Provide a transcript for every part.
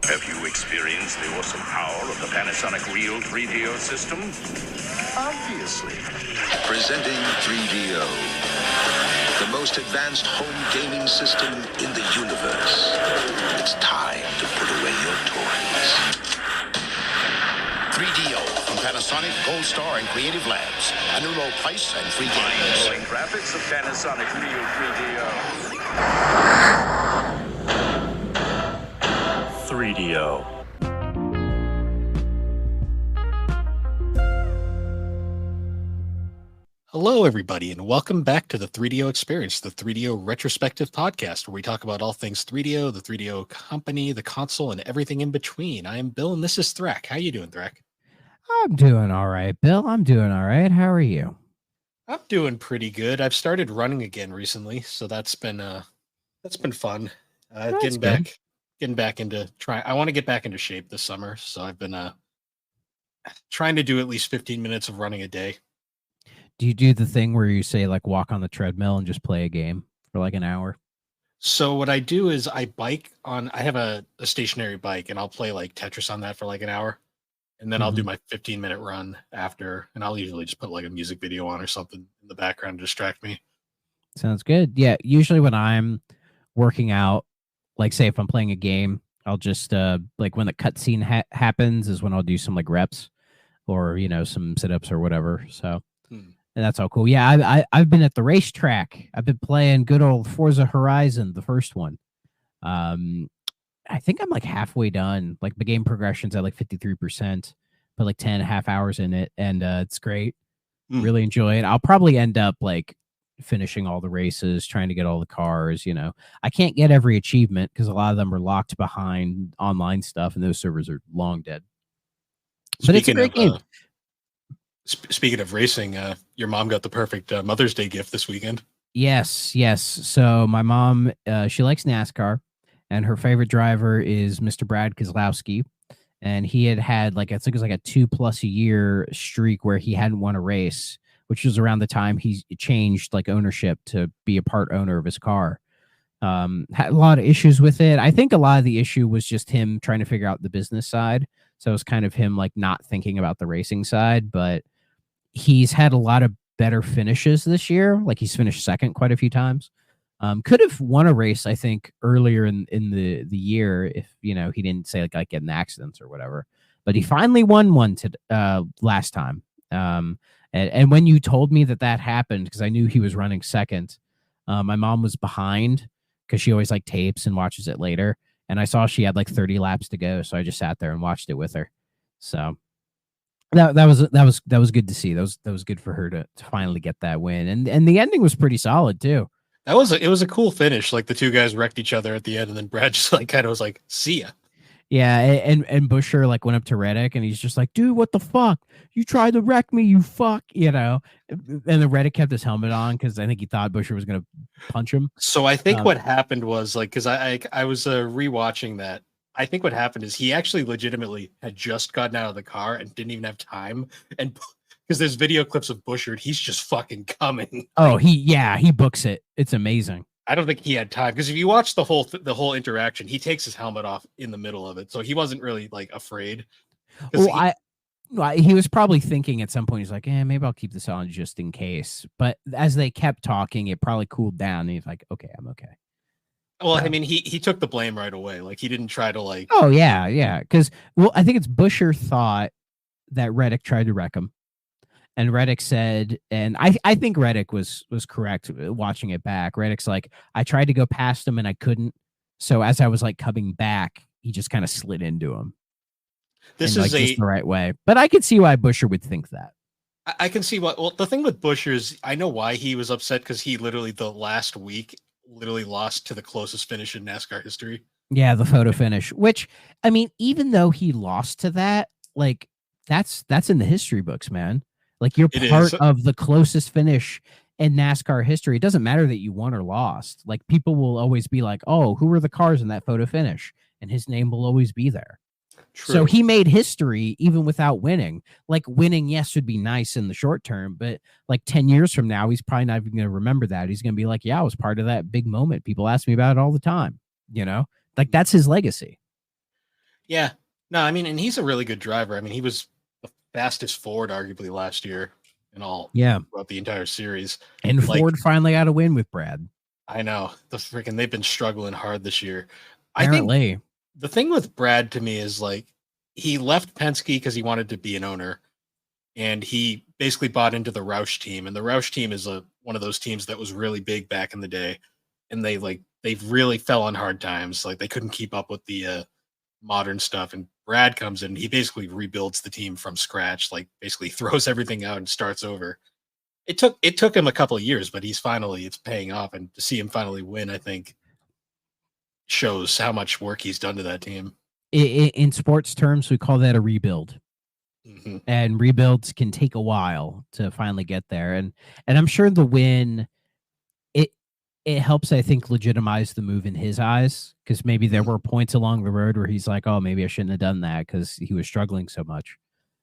Have you experienced the awesome power of the Panasonic Real 3DO system? Obviously. Presenting 3DO, the most advanced home gaming system in the universe. It's time to put away your toys. 3DO from Panasonic, Gold Star, and Creative Labs. A new low price and free games. Mind-blowing graphics of Panasonic Real 3DO. 3DO. Hello, everybody, and welcome back to the 3DO Experience, the 3DO Retrospective Podcast, where we talk about all things 3DO, the 3DO company, the console, and everything in between. I am Bill, and this is Thrak. How you doing, Thrak? I'm doing all right, Bill. I'm doing all right. How are you? I'm doing pretty good. I've started running again recently, so that's been fun. Getting back into try. I want to get back into shape this summer, so I've been trying to do at least 15 minutes of running a day. Do you do the thing where you say like walk on the treadmill and just play a game for like an hour? So what I do is I have a stationary bike, and I'll play like Tetris on that for like an hour, and then I'll do my 15-minute run after, and I'll usually just put like a music video on or something in the background to distract me. Sounds good. Yeah, usually when I'm working out, like say if I'm playing a game, I'll just like when the cutscene happens is when I'll do some like reps or some sit-ups or whatever. So and that's all cool. Yeah, I've been at the racetrack. I've been playing good old Forza Horizon, the first one. I think I'm like halfway done. Like the game progression's at like 53%, but like 10 and a half hours in it, and it's great. Really enjoy it. I'll probably end up like finishing all the races, trying to get all the cars. I can't get every achievement because a lot of them are locked behind online stuff, and those servers are long dead. But it's a great game. Speaking of racing, your mom got the perfect Mother's Day gift this weekend. Yes. So my mom, she likes NASCAR, and her favorite driver is Mr. Brad Keselowski. And he had like, I think it was like a 2+ year streak where he hadn't won a race, which was around the time he changed like ownership to be a part owner of his car. Had a lot of issues with it. I think a lot of the issue was just him trying to figure out the business side. So it was kind of him like not thinking about the racing side, but he's had a lot of better finishes this year. Like he's finished second quite a few times. Could have won a race, I think, earlier in the year if he didn't say like get in accidents or whatever. But he finally won one last time. And when you told me that happened, because I knew he was running second, my mom was behind because she always like tapes and watches it later. And I saw she had like 30 laps to go, so I just sat there and watched it with her. So that was good to see. That was good for her to finally get that win. And the ending was pretty solid too. It was a cool finish. Like the two guys wrecked each other at the end, and then Brad just like kind of was like, "See ya." Yeah, and Busher like went up to Reddick, and he's just like, "Dude, what the fuck? You tried to wreck me, you fuck," And the Reddick kept his helmet on because I think he thought Busher was gonna punch him. So I think what happened was like, because I was rewatching that. I think what happened is he actually legitimately had just gotten out of the car and didn't even have time, and because there's video clips of Busher, he's just fucking coming. Oh, he books it. It's amazing. I don't think he had time because if you watch the whole interaction, he takes his helmet off in the middle of it, so he wasn't really like afraid. Well, he was probably thinking at some point he's like, maybe I'll keep this on just in case. But as they kept talking, it probably cooled down, and he's like, okay, I'm okay. Well, I mean, he took the blame right away. Like he didn't try to like. Oh yeah, because I think it's Busher thought that Reddick tried to wreck him. And Reddick said, and I think Reddick was correct watching it back. Reddick's like, I tried to go past him and I couldn't. So as I was like coming back, he just kind of slid into him. This is just the right way. But I could see why Busher would think that. I can see what. Well, the thing with Busher is I know why he was upset because he literally the last week lost to the closest finish in NASCAR history. Yeah, the photo finish. Which I mean, even though he lost to that, like that's in the history books, man. Like you're part of the closest finish in NASCAR history. It doesn't matter that you won or lost. Like people will always be like, "Oh, who were the cars in that photo finish?" And his name will always be there. True. So he made history even without winning. Like winning, yes, would be nice in the short term, but like 10 years from now, he's probably not even going to remember that. He's going to be like, "Yeah, I was part of that big moment. People ask me about it all the time." Like that's his legacy. Yeah. No, I mean, and he's a really good driver. I mean, he was the fastest Ford arguably last year in all Yeah. throughout the entire series. And Like, Ford finally got a win with Brad. I know they've been struggling hard this year. I think Apparently. the thing with Brad to me is like he left Penske because he wanted to be an owner, and he basically bought into the Roush team. And the Roush team is one of those teams that was really big back in the day, and they really fell on hard times. Like they couldn't keep up with the modern stuff. And Brad comes in, he basically rebuilds the team from scratch, like basically throws everything out and starts over. It took him a couple of years, but it's paying off. And to see him finally win, I think shows how much work he's done to that team. In sports terms, we call that a rebuild. Mm-hmm. And rebuilds can take a while to finally get there. And I'm sure the win it helps, I think, legitimize the move in his eyes, because maybe there were points along the road where he's like, oh, maybe I shouldn't have done that because he was struggling so much.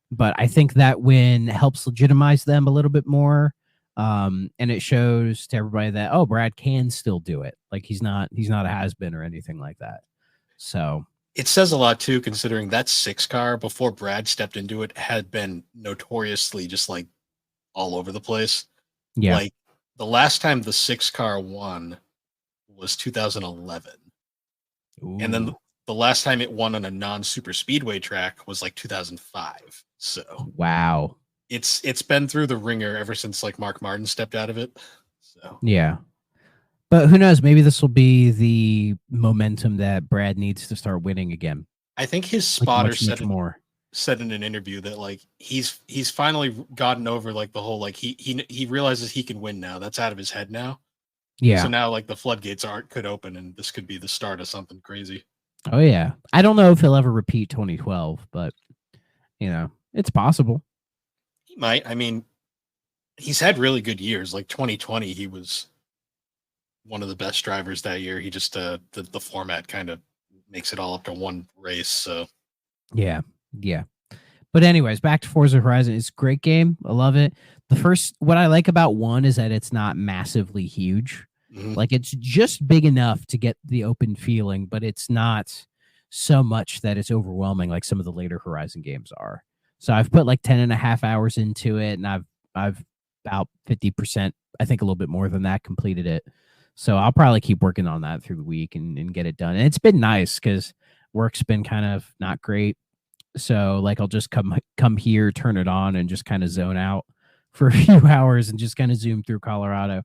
But I think that win helps legitimize them a little bit more. And it shows to everybody that, oh, Brad can still do it. Like he's not a has-been or anything like that. So it says a lot too, considering that 6 car before Brad stepped into it had been notoriously just like all over the place. yeah. Like the last time the 6 car won was 2011. Ooh. And then the last time it won on a non-super speedway track was like 2005. So wow. It's been through the ringer ever since like Mark Martin stepped out of it. So Yeah. But who knows? Maybe this will be the momentum that Brad needs to start winning again. I think his Like spotter more. said in an interview that like he's finally gotten over like the whole like he realizes he can win now. That's out of his head now. Yeah. So now like the floodgates could open, and this could be the start of something crazy. Oh yeah. I don't know if he'll ever repeat 2012, but it's possible. He might. I mean, he's had really good years. Like 2020, he was one of the best drivers that year. He just the format kind of makes it all up to one race. So yeah. But anyways, back to Forza Horizon. It's a great game. I love it. What I like about 1 is that it's not massively huge. mm-hmm. Like it's just big enough to get the open feeling, but it's not so much that it's overwhelming like some of the later Horizon games are. So I've put like 10.5 hours into it, and I've about 50%, I think a little bit more than that, completed it. So I'll probably keep working on that through the week and get it done. And it's been nice because work's been kind of not great. So like I'll just come here, turn it on, and just kind of zone out for a few hours and just kind of zoom through Colorado.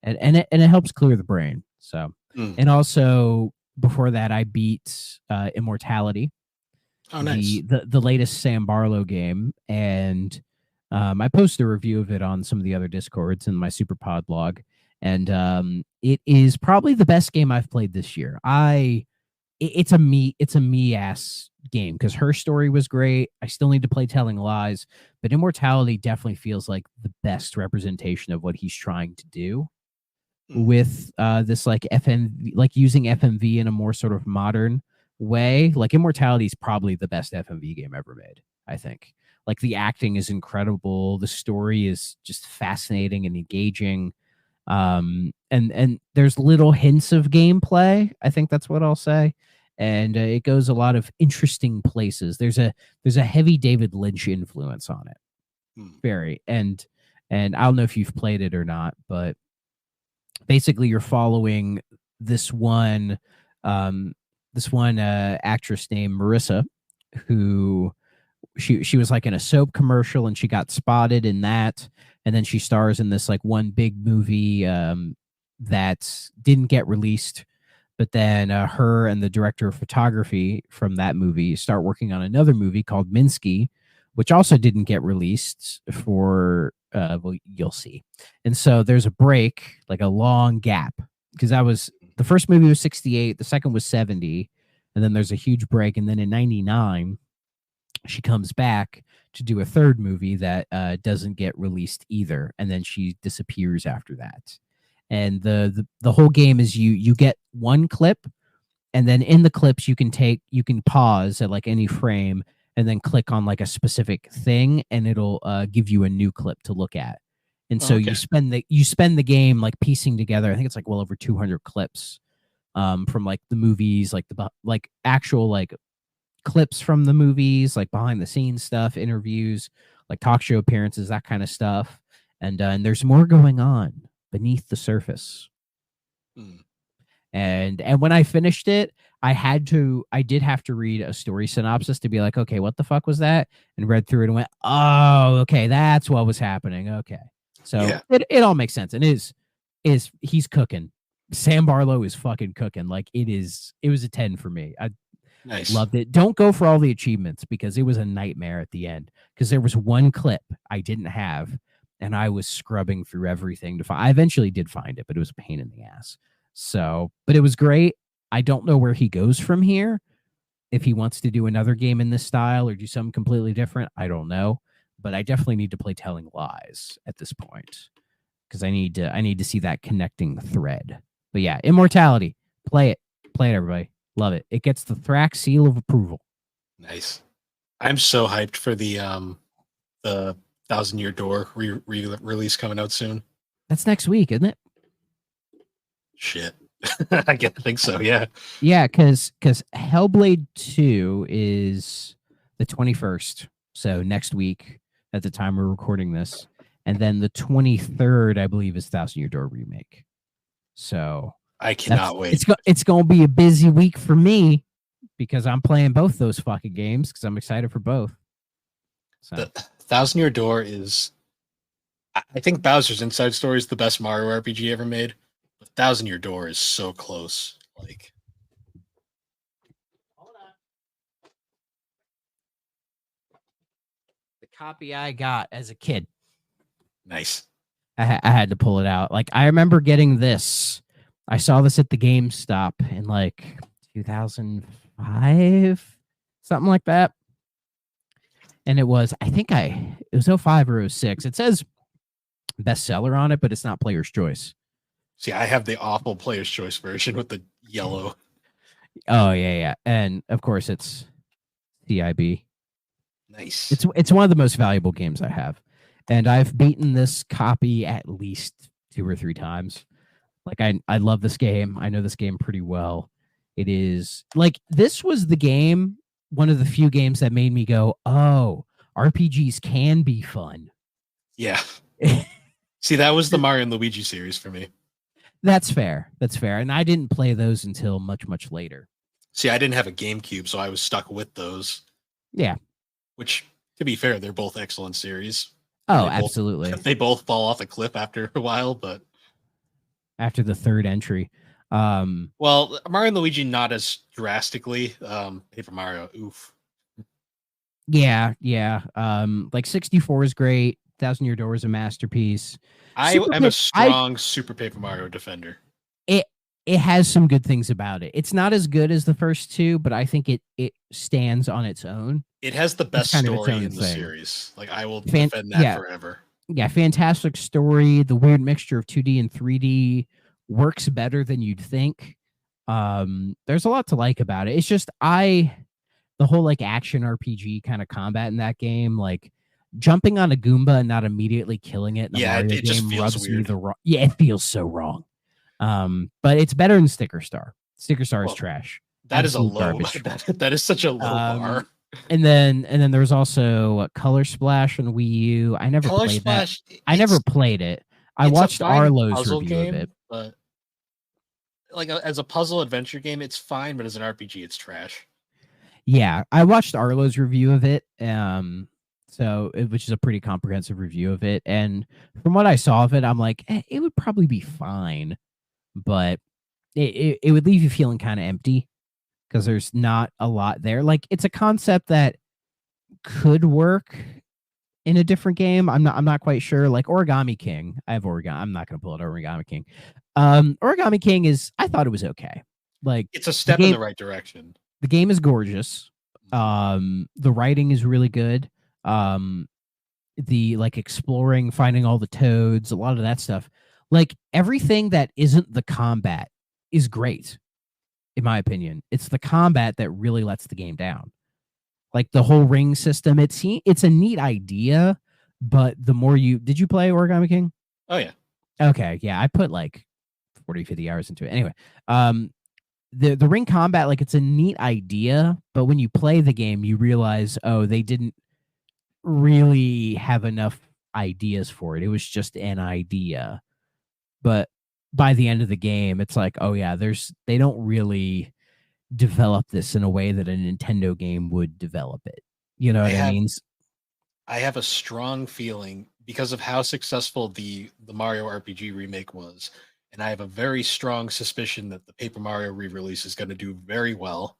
And it helps clear the brain. So and also before that I beat Immortality. Oh, nice. The latest Sam Barlow game, and I posted a review of it on some of the other Discords in my Superpod blog, and it is probably the best game I've played this year. It's a me ass game because her story was great. I still need to play Telling Lies, but Immortality definitely feels like the best representation of what he's trying to do with this like FMV, like using FMV in a more sort of modern way. Like Immortality is probably the best FMV game ever made, I think. Like the acting is incredible, the story is just fascinating and engaging, and there's little hints of gameplay, I think that's what I'll say, and it goes a lot of interesting places. There's a heavy David Lynch influence on it, very, and I don't know if you've played it or not, but basically you're following this one actress named Marissa, who she was like in a soap commercial, and she got spotted in that, and then she stars in this like one big movie that didn't get released, but then her and the director of photography from that movie start working on another movie called Minsky, which also didn't get released for well, you'll see. And so there's a break, like a long gap, because that was the first movie was 68, the second was 70, and then there's a huge break, and then in 99 she comes back to do a third movie that doesn't get released either, and then she disappears after that. And the whole game is you get one clip, and then in the clips you can pause at like any frame and then click on like a specific thing, and it'll give you a new clip to look at. And so you spend the game like piecing together. I think it's like well over 200 clips from like the movies, like the actual like clips from the movies, like behind the scenes stuff, interviews, like talk show appearances, that kind of stuff. And there's more going on beneath the surface. Hmm. And when I finished it, I did have to read a story synopsis to be like, okay, what the fuck was that? And read through it and went, oh, okay, that's what was happening. Okay. So Yeah. it all makes sense. And he's cooking. Sam Barlow is fucking cooking. Like it was a 10 for me. I Nice. loved it. Don't go for all the achievements because it was a nightmare at the end. Because there was one clip I didn't have, and I was scrubbing through everything to find. I eventually did find it, but it was a pain in the ass. So, but it was great. I don't know where he goes from here. If he wants to do another game in this style or do something completely different, I don't know. But I definitely need to play Telling Lies at this point because I need to see that connecting thread. But yeah, Immortality. Play it, everybody. Love it. It gets the Thrax seal of approval. Nice. I'm so hyped for the 1,000-Year Door release coming out soon. That's next week, isn't it? Shit. I think so, yeah. Yeah, because Hellblade 2 is the 21st. So next week at the time we're recording this. And then the 23rd, I believe, is 1,000-Year Door remake. So I cannot wait. It's going to be a busy week for me because I'm playing both those fucking games because I'm excited for both. So. The 1,000-Year Door is... I think Bowser's Inside Story is the best Mario RPG ever made. But 1,000-Year Door is so close. Like... Hold on. The copy I got as a kid. Nice. I had to pull it out. Like, I remember getting this. I saw this at the GameStop in like 2005, something like that. And it was, it was 05 or 06. It says bestseller on it, but it's not Player's Choice. See, I have the awful Player's Choice version with the yellow. Oh, yeah. And of course, it's CIB. Nice. It's one of the most valuable games I have. And I've beaten this copy at least 2 or 3 times. Like, I love this game. I know this game pretty well. It is, like, this was the game, one of the few games that made me go, oh, RPGs can be fun. Yeah. See, that was the Mario and Luigi series for me. That's fair. And I didn't play those until much, much later. See, I didn't have a GameCube, so I was stuck with those. Yeah. Which, to be fair, they're both excellent series. Oh, absolutely. They both fall off a cliff after a while, but... After the third entry. Well, Mario and Luigi not as drastically. Paper Mario, oof. Yeah. Like 64 is great. 1,000-Year Door is a masterpiece. I am a strong Super Paper Mario defender. It has some good things about it. It's not as good as the first 2, but I think it stands on its own. It has the best story in the series. Like, I will defend that forever. Yeah, fantastic story. The weird mixture of 2D and 3D works better than you'd think. There's a lot to like about it. It's just the whole like action RPG kind of combat in that game, like jumping on a Goomba and not immediately killing it. In a Mario it just game feels rubs weird. It feels so wrong. But it's better than Sticker Star. Sticker Star is trash. That Absolute is a low. That is such a low bar. And then there's also Color Splash on Wii U. I never played that. I never played it. I watched Arlo's review of it. But like as a puzzle adventure game, it's fine, but as an RPG, it's trash. Yeah, I watched Arlo's review of it. Which is a pretty comprehensive review of it. And from what I saw of it, I'm like, it would probably be fine, but it would leave you feeling kind of empty because there's not a lot there. Like, it's a concept that could work in a different game. I'm not quite sure. Like Origami King. I have Origami. I'm not going to pull out Origami King. Origami King I thought it was okay. Like, it's a step in the right direction. The game is gorgeous. The writing is really good. The like exploring, finding all the toads, a lot of that stuff. Like, everything that isn't the combat is great, in my opinion. It's the combat that really lets the game down. Like the whole ring system, it's a neat idea, but the more did you play Origami King? Oh yeah. Okay, yeah, I put like 40, 50 hours into it. Anyway, the ring combat, like, it's a neat idea, but when you play the game, you realize, oh, they didn't really have enough ideas for it. It was just an idea. But by the end of the game, it's like, oh yeah, they don't really develop this in a way that a Nintendo game would develop it. You know what I mean? I have a strong feeling because of how successful the Mario RPG remake was, and I have a very strong suspicion that the Paper Mario re-release is going to do very well.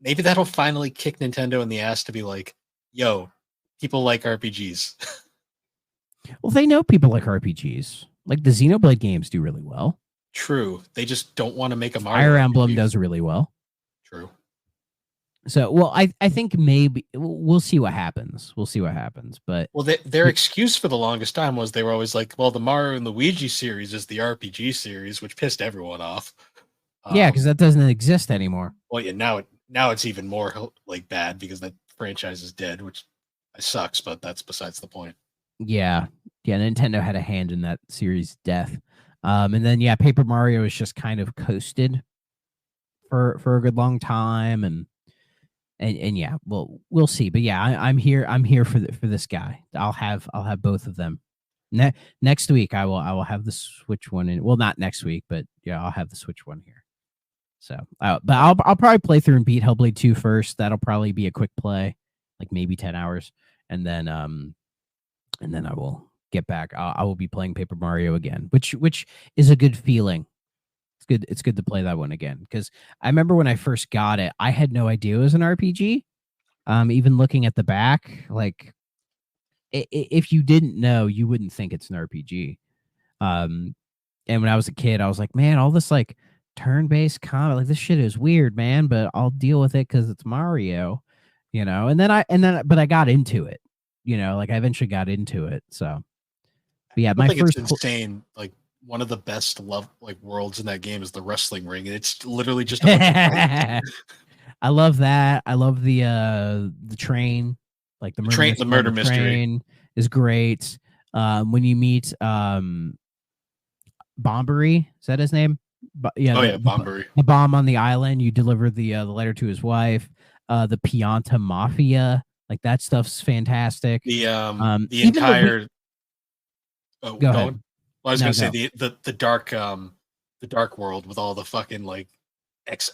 Maybe that'll finally kick Nintendo in the ass to be like, yo, people like RPGs. Well, they know people like RPGs. Like the Xenoblade games do really well. True. They just don't want to make a Mario Fire RPG. Emblem does really well. True. So, well, I think maybe we'll see what happens. We'll see what happens. But their excuse for the longest time was they were always like, well, the Mario and Luigi series is the RPG series, which pissed everyone off. Yeah, because that doesn't exist anymore. Well, yeah, now it's even more like bad because that franchise is dead, which sucks, but that's besides the point. Yeah. Nintendo had a hand in that series' death. And then Paper Mario is just kind of coasted for a good long time, and yeah, we'll see. But yeah, I'm here for this guy. I'll have both of them. Next week I will have the Switch one in. Well, not next week, but yeah, I'll have the Switch one here. So, but I'll probably play through and beat Hellblade 2 first. That'll probably be a quick play, like maybe 10 hours, and then I will get back. I will be playing Paper Mario again, which is a good feeling. It's good to play that one again, because I remember when I first got it, I had no idea it was an RPG. Even looking at the back, like if you didn't know, you wouldn't think it's an RPG. And when I was a kid, I was like, man, all this like turn-based combat, like this shit is weird, man, but I'll deal with it because it's Mario, you know. But I got into it, you know, like I eventually got into it. So, but yeah, my first it's insane. Like one of the best worlds in that game is the wrestling ring, and it's literally just a bunch of I love that. I love the train, like the murder mystery train is great. When you meet Bombery, is that his name? Bombery. The bomb on the island. You deliver the letter to his wife. The Pianta Mafia, like that stuff's fantastic. The entire. Go ahead. Well, I was gonna say the dark world with all the fucking like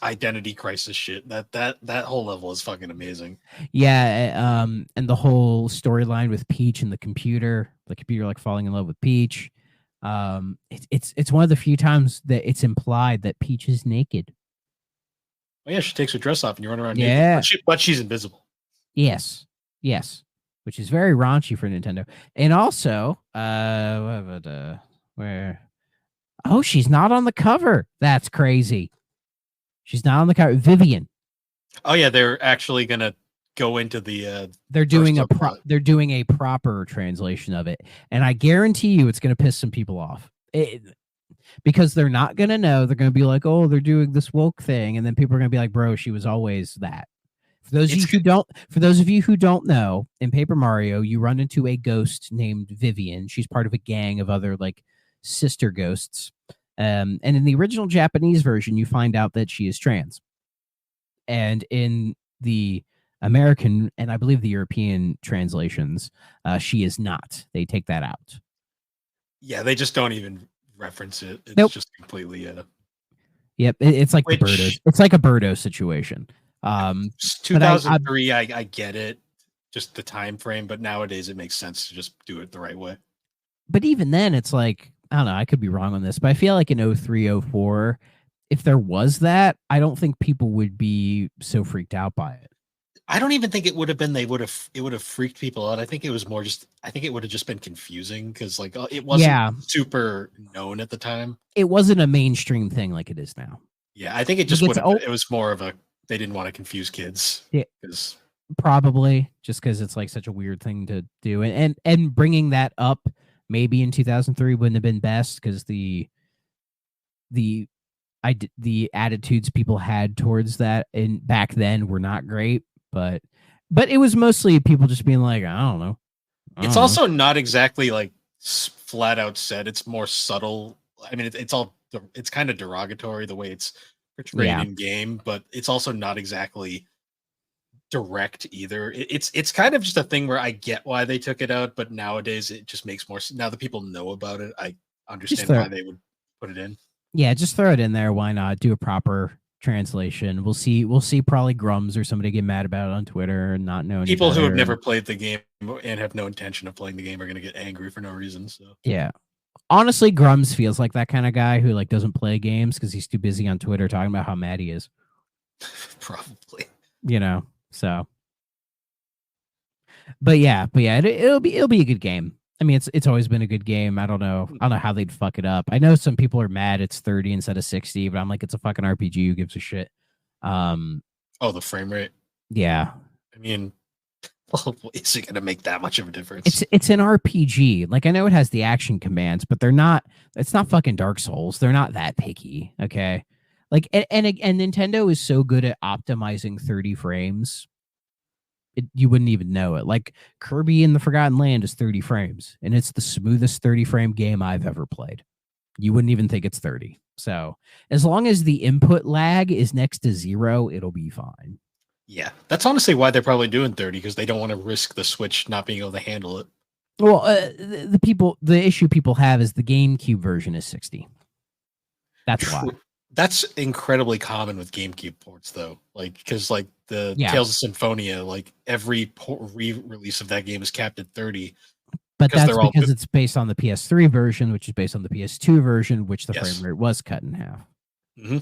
identity crisis shit. That whole level is fucking amazing. Yeah, and the whole storyline with Peach and the computer like falling in love with Peach. It's one of the few times that it's implied that Peach is naked. Oh yeah, she takes her dress off and you run around naked. But she's invisible. Yes. Which is very raunchy for Nintendo. And also, where? Oh, she's not on the cover. That's crazy. She's not on the cover. Vivian. Oh yeah, they're actually gonna go into the. They're doing a proper translation of it, and I guarantee you, it's gonna piss some people off. Because they're not gonna know. They're gonna be like, "Oh, they're doing this woke thing," and then people are gonna be like, "Bro, she was always that." For those of you who don't know, in Paper Mario, you run into a ghost named Vivian. She's part of a gang of other like sister ghosts. And in the original Japanese version, you find out that she is trans. And in the American and I believe the European translations, she is not. They take that out. Yeah, they just don't even reference it. It's just completely. Yep, it's like the Birdo. It's like a Birdo situation. 2003, I get it, just the time frame, but nowadays it makes sense to just do it the right way. But even then, it's like, I don't know, I could be wrong on this, but I feel like in 03, 04, if there was that, I don't think people would be so freaked out by it. I don't even think it would have been. It would have freaked people out. I think it was more just. I think it would have just been confusing because like it wasn't super known at the time. It wasn't a mainstream thing like it is now. Yeah, I think it just would. It was more of a. They didn't want to confuse kids. Yeah, probably just because it's like such a weird thing to do, and bringing that up maybe in 2003 wouldn't have been best because the attitudes people had towards that and back then were not great. But it was mostly people just being like, I don't know. It's also not exactly like flat out said. It's more subtle. I mean, it's kind of derogatory the way it's portrayed in game, but it's also not exactly direct either. It's kind of just a thing where I get why they took it out, but nowadays it just makes more sense. Now that people know about it, I understand why they would put it in. Yeah, just throw it in there. Why not do a proper translation? We'll see probably Grums or somebody get mad about it on Twitter and not knowing. People who have never played the game and have no intention of playing the game are going to get angry for no reason. So yeah, honestly, Grums feels like that kind of guy who like doesn't play games because he's too busy on Twitter talking about how mad he is. Probably, so. But yeah, it'll be a good game. I mean, it's always been a good game. I don't know how they'd fuck it up. I know some people are mad it's 30 instead of 60, but I'm like, it's a fucking RPG. Who gives a shit? The frame rate. Yeah. I mean, well, is it going to make that much of a difference? It's an RPG. Like, I know it has the action commands, but it's not fucking Dark Souls. They're not that picky. Okay. Like, and Nintendo is so good at optimizing 30 frames. You wouldn't even know it. Like Kirby in the Forgotten Land is 30 frames, and it's the smoothest 30 frame game I've ever played. You wouldn't even think it's 30. So as long as the input lag is next to 0, it'll be fine. Yeah, that's honestly why they're probably doing 30, because they don't want to risk the Switch not being able to handle it. Well, the issue people have is the GameCube version is 60. That's why. That's incredibly common with GameCube ports, though. Like, because like the Tales of Symphonia, like every re-release of that game is capped at 30. But that's because it's based on the PS3 version, which is based on the PS2 version, which the frame rate was cut in half. Mm-hmm.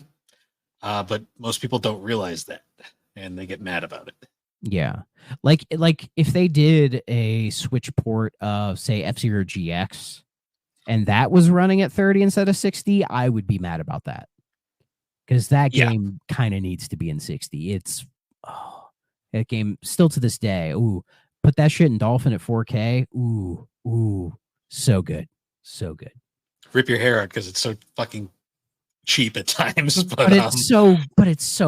But most people don't realize that, and they get mad about it. Yeah, like if they did a Switch port of say F-Zero GX, and that was running at 30 instead of 60, I would be mad about that. Because that game kind of needs to be in 60. That game still to this day. Ooh, put that shit in Dolphin at 4K. Ooh, so good, so good. Rip your hair out because it's so fucking cheap at times, but it's so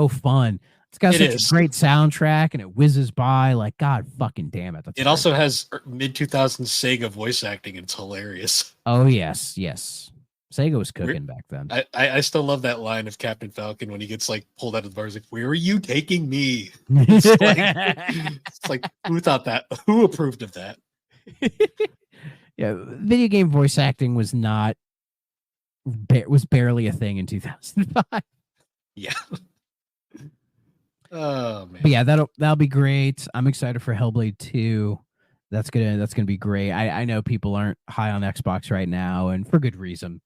fun. It's got such a great soundtrack, and it whizzes by like God fucking damn it. It also has mid-2000s Sega voice acting, and it's hilarious. Oh yes. Sega was cooking back then. I still love that line of Captain Falcon when he gets like pulled out of the bar. He's like, "Where are you taking me?" It's like who thought that? Who approved of that? Yeah, video game voice acting was barely a thing in 2005. Yeah. Oh man. But yeah, that'll be great. I'm excited for Hellblade 2. That's gonna be great. I know people aren't high on Xbox right now, and for good reason.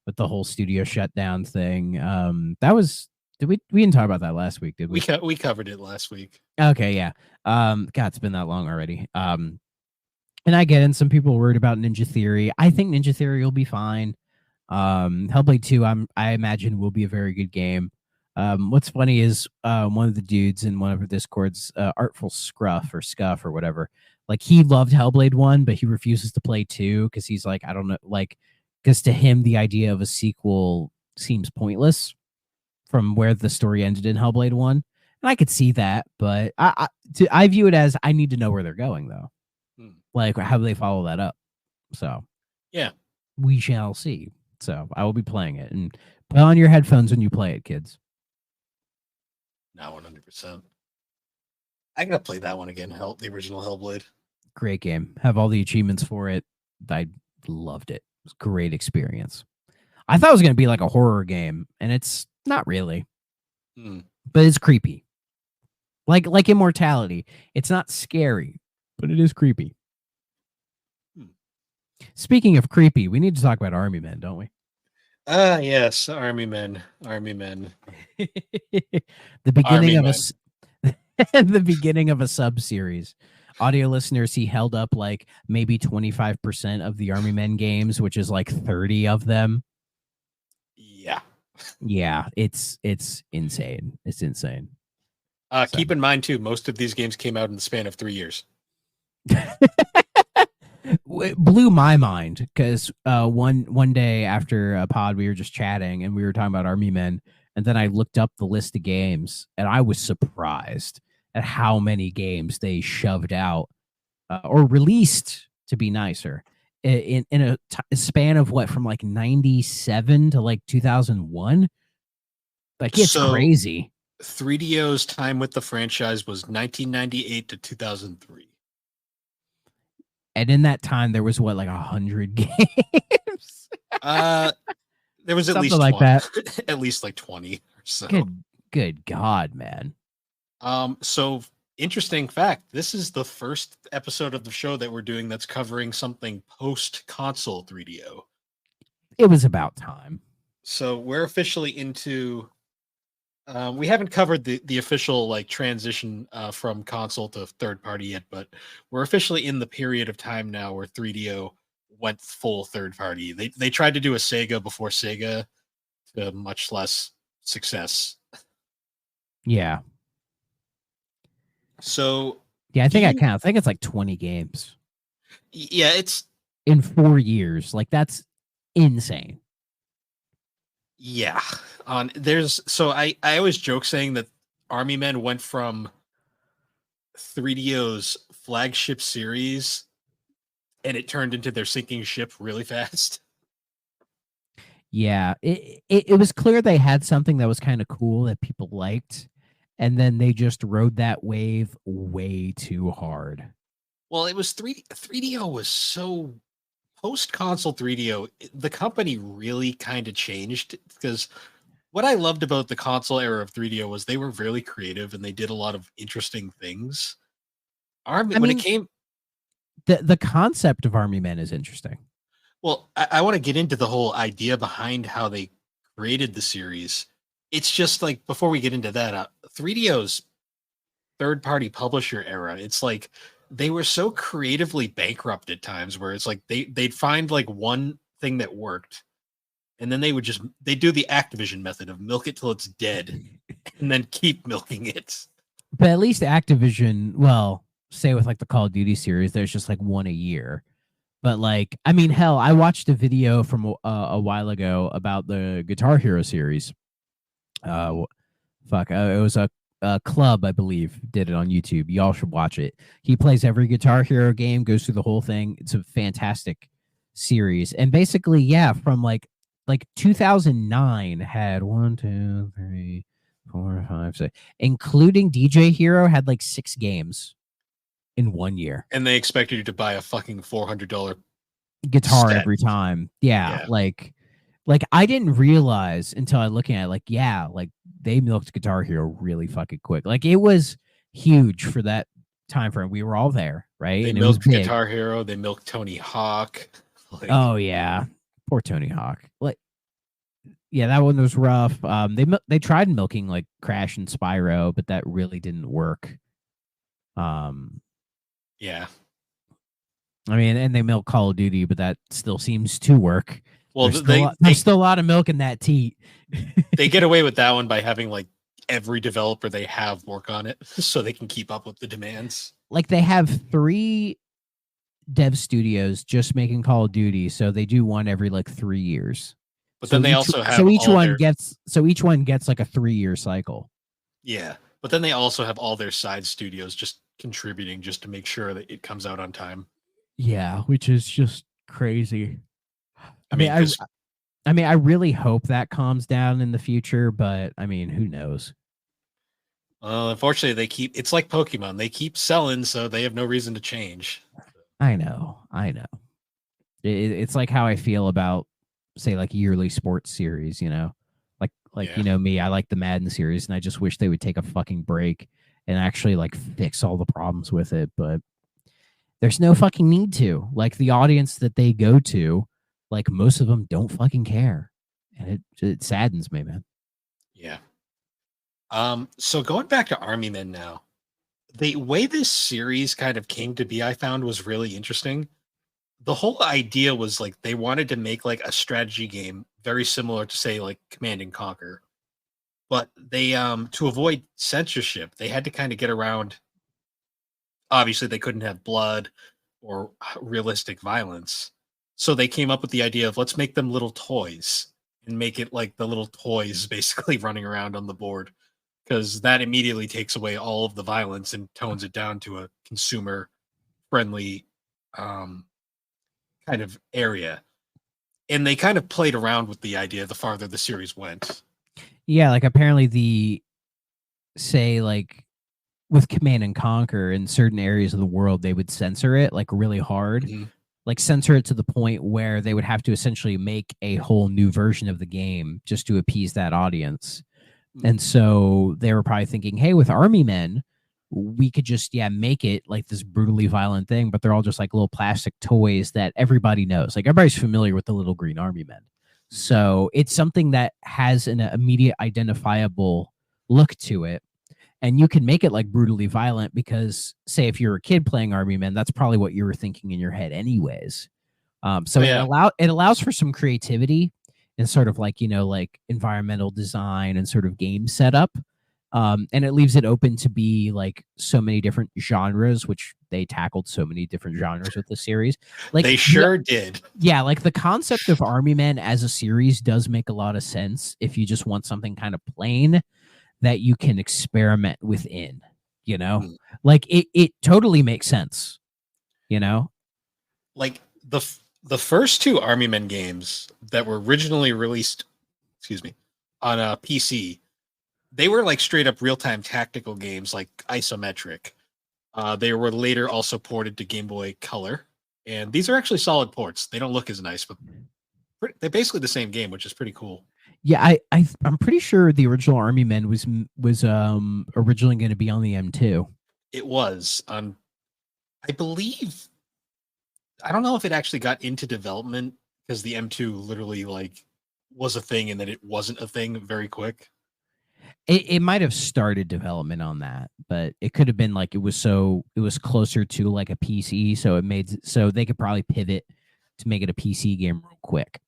With the whole studio shutdown thing, we didn't talk about that last week, did we? We covered it last week. Okay, yeah. God, it's been that long already. And I get it. Some people are worried about Ninja Theory. I think Ninja Theory will be fine. Hellblade 2, I imagine will be a very good game. What's funny is one of the dudes in one of our Discords, Artful Scruff or Scuff or whatever, like he loved Hellblade 1, but he refuses to play 2 because he's like, I don't know, like. Because to him, the idea of a sequel seems pointless from where the story ended in Hellblade 1. And I could see that, but I view it as I need to know where they're going, though. Like, how do they follow that up? So, yeah, we shall see. So, I will be playing it. And put on your headphones when you play it, kids. Not 100%. I gotta play that one again, the original Hellblade. Great game. Have all the achievements for it. I loved it. Great experience. I thought it was going to be like a horror game, and it's not really. But it's creepy. Like Immortality. It's not scary, but it is creepy. Speaking of creepy, we need to talk about Army Men, don't we? Yes, Army Men. The beginning the beginning of a sub-series. Audio listeners, he held up like maybe 25% of the Army Men games, which is like 30 of them. Yeah, it's insane. It's insane. Keep in mind too, most of these games came out in the span of 3 years. It blew my mind because one day after a pod, we were just chatting and we were talking about Army Men, and then I looked up the list of games and I was surprised at how many games they shoved out or released, to be nicer, in a span of what, from like 97 to like 2001. Like, it's crazy. 3DO's time with the franchise was 1998 to 2003. And in that time, there was what, like 100 games? There was at Something least like 20, that. at least like 20 or so. Good God, man. So interesting fact, this is the first episode of the show that we're doing that's covering something post-console 3DO. It was about time. So we're officially into we haven't covered the official like transition from console to third party yet, but we're officially in the period of time now where 3DO went full third party. They tried to do a Sega before Sega to much less success. Yeah. So yeah, I think I count. I think it's like 20 games. Yeah, it's in 4 years. Like, that's insane. Yeah. I always joke saying that Army Men went from 3DO's flagship series and it turned into their sinking ship really fast. Yeah, it was clear they had something that was kind of cool that people liked, and then they just rode that wave way too hard. Well, it was 3DO was so post-console 3DO, the company really kind of changed because what I loved about the console era of 3DO was they were really creative and they did a lot of interesting things. The concept of Army Men is interesting. Well, I want to get into the whole idea behind how they created the series. It's just like before we get into that, 3DO's third-party publisher era. It's like they were so creatively bankrupt at times, where it's like they'd find like one thing that worked, and then they'd do the Activision method of milk it till it's dead, and then keep milking it. But at least Activision, well, say with like the Call of Duty series, there's just like one a year. But like, I mean, hell, I watched a video from a while ago about the Guitar Hero series. It was a club, I believe, did it on YouTube. Y'all should watch it. He plays every Guitar Hero game, goes through the whole thing. It's a fantastic series. And basically, yeah, from like 2009 had 1, 2, 3, 4, 5, 6, including DJ Hero, had like 6 games in 1 year. And they expected you to buy a fucking $400 guitar set every time. Yeah. Like I didn't realize until I looking at it, like they milked Guitar Hero really fucking quick. Like, it was huge for that time frame. We were all there, right? They and milked it was Guitar Hero. They milked Tony Hawk. Like, oh yeah, poor Tony Hawk. Like, yeah, that one was rough. They tried milking like Crash and Spyro, but that really didn't work. Yeah. I mean, and they milk Call of Duty, but that still seems to work. Well, there's still a lot of milk in that teat. They get away with that one by having like every developer they have work on it so they can keep up with the demands. Like, they have 3 dev studios just making Call of Duty, so they do one every like 3 years. But then they also have each one gets like a 3-year cycle. Yeah, but then they also have all their side studios just contributing just to make sure that it comes out on time. Yeah, which is just crazy. I mean, I really hope that calms down in the future, but I mean, who knows? Unfortunately, it's like Pokemon. They keep selling, so they have no reason to change. I know. It's like how I feel about, say, like yearly sports series, you know? Like you know me, I like the Madden series, and I just wish they would take a fucking break and actually like fix all the problems with it, but there's no fucking need to. Like, the audience that they go to, like, most of them don't fucking care, and it saddens me, man. Yeah. So going back to Army Men now, the way this series kind of came to be, I found was really interesting. The whole idea was like they wanted to make like a strategy game very similar to, say, like Command and Conquer, but they to avoid censorship, they had to kind of get around. Obviously, they couldn't have blood or realistic violence, so they came up with the idea of let's make them little toys and make it like the little toys basically running around on the board, because that immediately takes away all of the violence and tones it down to a consumer friendly kind of area. And they kind of played around with the idea the farther the series went. Yeah, like apparently say like with Command and Conquer in certain areas of the world, they would censor it like really hard, Mhm. like censor it to the point where they would have to essentially make a whole new version of the game just to appease that audience. And so they were probably thinking, hey, with Army Men, we could just, make it like this brutally violent thing, but they're all just like little plastic toys that everybody knows. Like everybody's familiar with the little green Army Men. So it's something that has an immediate identifiable look to it. And you can make it like brutally violent because, say, if you're a kid playing Army Men, that's probably what you were thinking in your head, anyways. So Oh, it yeah. allows for some creativity and sort of like like environmental design and sort of game setup, and it leaves it open to be like so many different genres, which they tackled so many different genres with the series. Like They sure did. yeah, like the concept of Army Men as a series does make a lot of sense if you just want something kind of plain that you can experiment within. Mm. Like it totally makes sense. Like the first two Army Men games that were originally released, excuse me, on a PC, they were like straight up real time tactical games, like isometric. They were later also ported to Game Boy Color, and these are actually solid ports. They don't look as nice, but they're basically the same game, which is pretty cool. Yeah, I'm pretty sure the original Army Men was originally going to be on the M2. It was on, I believe. I don't know if it actually got into development because the M2 literally like was a thing and then it wasn't a thing very quick. It might have started development on that, but it could have been like it was closer to like a PC, so they could probably pivot to make it a PC game real quick.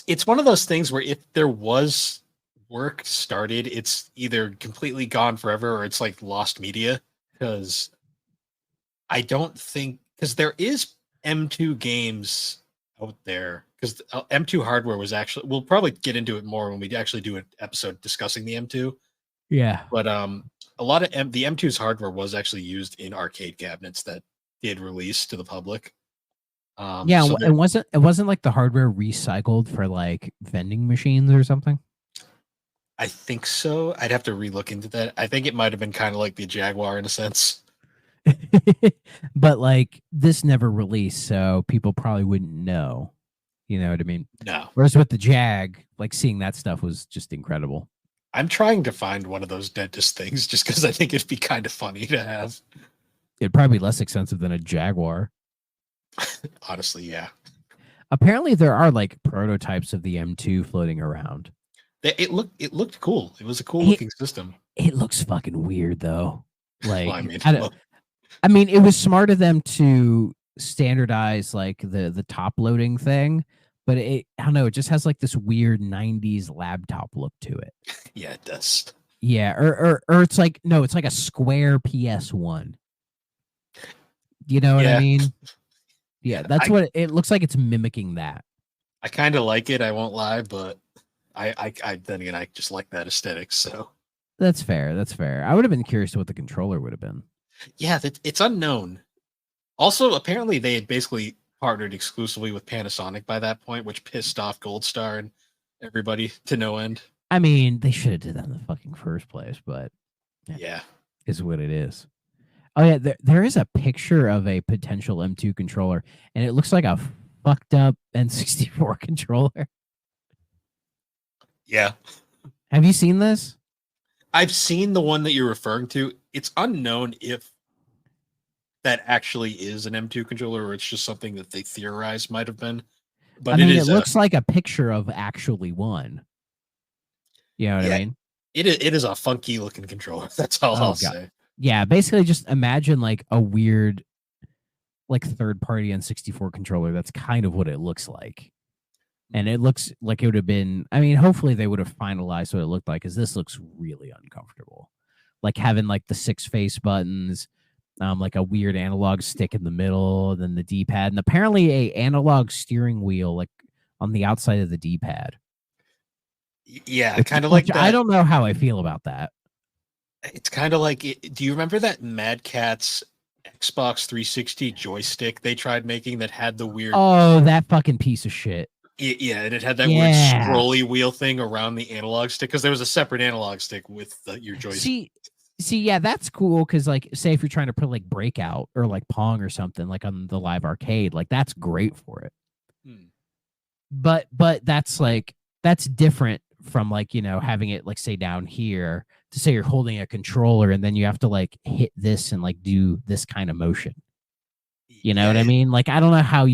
It's one of those things where if there was work started, it's either completely gone forever or it's like lost media, because I don't think, because there is M2 games out there, because M2 hardware was actually, we'll probably get into it more when we actually do an episode discussing the M2. Yeah. But a lot of the M2's hardware was actually used in arcade cabinets that did release to the public. Yeah, so it wasn't like the hardware recycled for like vending machines or something. I think so. I'd have to relook into that. I think it might have been kind of like the Jaguar in a sense. But like this never released, so people probably wouldn't know. You know what I mean? No. Whereas with the Jag, like seeing that stuff was just incredible. I'm trying to find one of those dentist things just because I think it'd be kind of funny to have. It'd probably be less expensive than a Jaguar. Honestly, yeah. Apparently there are like prototypes of the M2 floating around. It looked cool. It was a cool looking system. It looks fucking weird though. Like well, I mean, it was smart of them to standardize like the top loading thing, but I don't know, it just has like this weird 90s laptop look to it. Yeah, it does. Yeah, or it's like, no, it's like a square PS1. You know what I mean? Yeah, that's what it looks like. It's mimicking that. I kind of like it, I won't lie, but I then again, I just like that aesthetic, so. That's fair. That's fair. I would have been curious to what the controller would have been. Yeah, it's unknown. Also, apparently they had basically partnered exclusively with Panasonic by that point, which pissed off Gold Star and everybody to no end. I mean, they should have did that in the fucking first place, but yeah, is what it is. Oh yeah, there is a picture of a potential M2 controller, and it looks like a fucked up N64 controller. Yeah. Have you seen this? I've seen the one that you're referring to. It's unknown if that actually is an M2 controller or it's just something that they theorized might have been. But I mean, it looks like a picture of actually one. You know what I mean? It is a funky looking controller. That's all I'll say. Yeah, basically just imagine like a weird like third party N64 controller. That's kind of what it looks like. And it looks like it would have been, I mean, hopefully they would have finalized what it looked like, because this looks really uncomfortable. Like having like the 6 face buttons, like a weird analog stick in the middle, then the D-pad, and apparently a analog steering wheel like on the outside of the D-pad. Yeah, kind of like that. I don't know how I feel about that. It's kind of like, do you remember that Mad Catz Xbox 360 joystick they tried making that had the weird... Oh, that fucking piece of shit. Yeah, and it had that weird Yeah. scrolly wheel thing around the analog stick because there was a separate analog stick with your joystick. See, yeah, that's cool because, like, say if you're trying to put like Breakout or like Pong or something like on the live arcade, like that's great for it. Hmm. But that's different from like having it like say down here to say you're holding a controller and then you have to like hit this and like do this kind of motion. You know Yeah, what I mean? Like I don't know how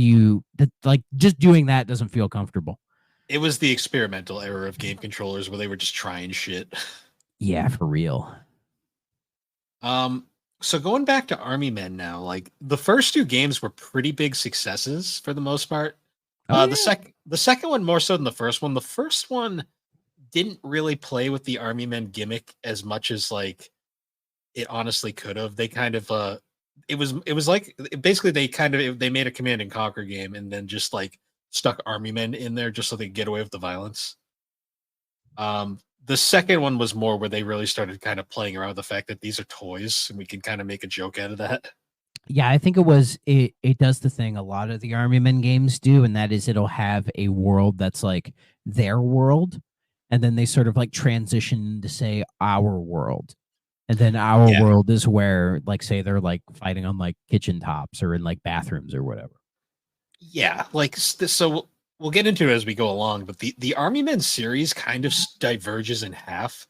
like just doing that doesn't feel comfortable. it was the experimental era of game controllers where they were just trying shit. Yeah, for real. Um, so going back to Army Men now, like the first two games were pretty big successes for the most part. Oh yeah. The second one more so than the first one. The first one didn't really play with the Army Men gimmick as much as like it honestly could have. They kind of it was like basically they made a Command and Conquer game and then just like stuck Army Men in there just so they could get away with the violence. The second one was more where they really started kind of playing around with the fact that these are toys and we can kind of make a joke out of that. Yeah, I think it does the thing a lot of the Army Men games do, and that is it'll have a world that's like their world, and then they sort of like transition to say our world. And then our Yeah. world is where, like, say they're like fighting on like kitchen tops or in like bathrooms or whatever. Yeah, like so we'll get into it as we go along, but the Army Men series kind of diverges in half.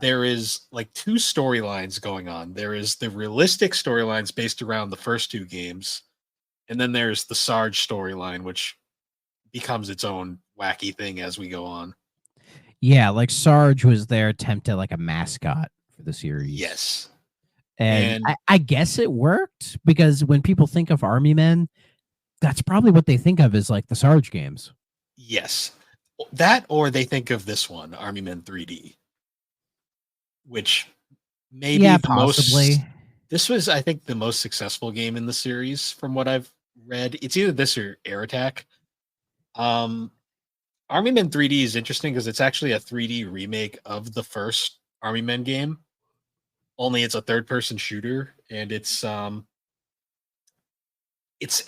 There is like two storylines going on. There is the realistic storylines based around the first two games, and then there's the Sarge storyline, which becomes its own wacky thing as we go on. Yeah, like Sarge was their attempt at like a mascot for the series. Yes. And And I guess it worked because when people think of Army Men, that's probably what they think of as like the Sarge games. yes. That or they think of this one, Army Men 3D, which maybe Yeah, the possibly. most this was I think the most successful game in the series from what I've read. It's either this or Air Attack. Um Army Men 3D is interesting because it's actually a 3D remake of the first Army Men game. Only it's a third person shooter and it's a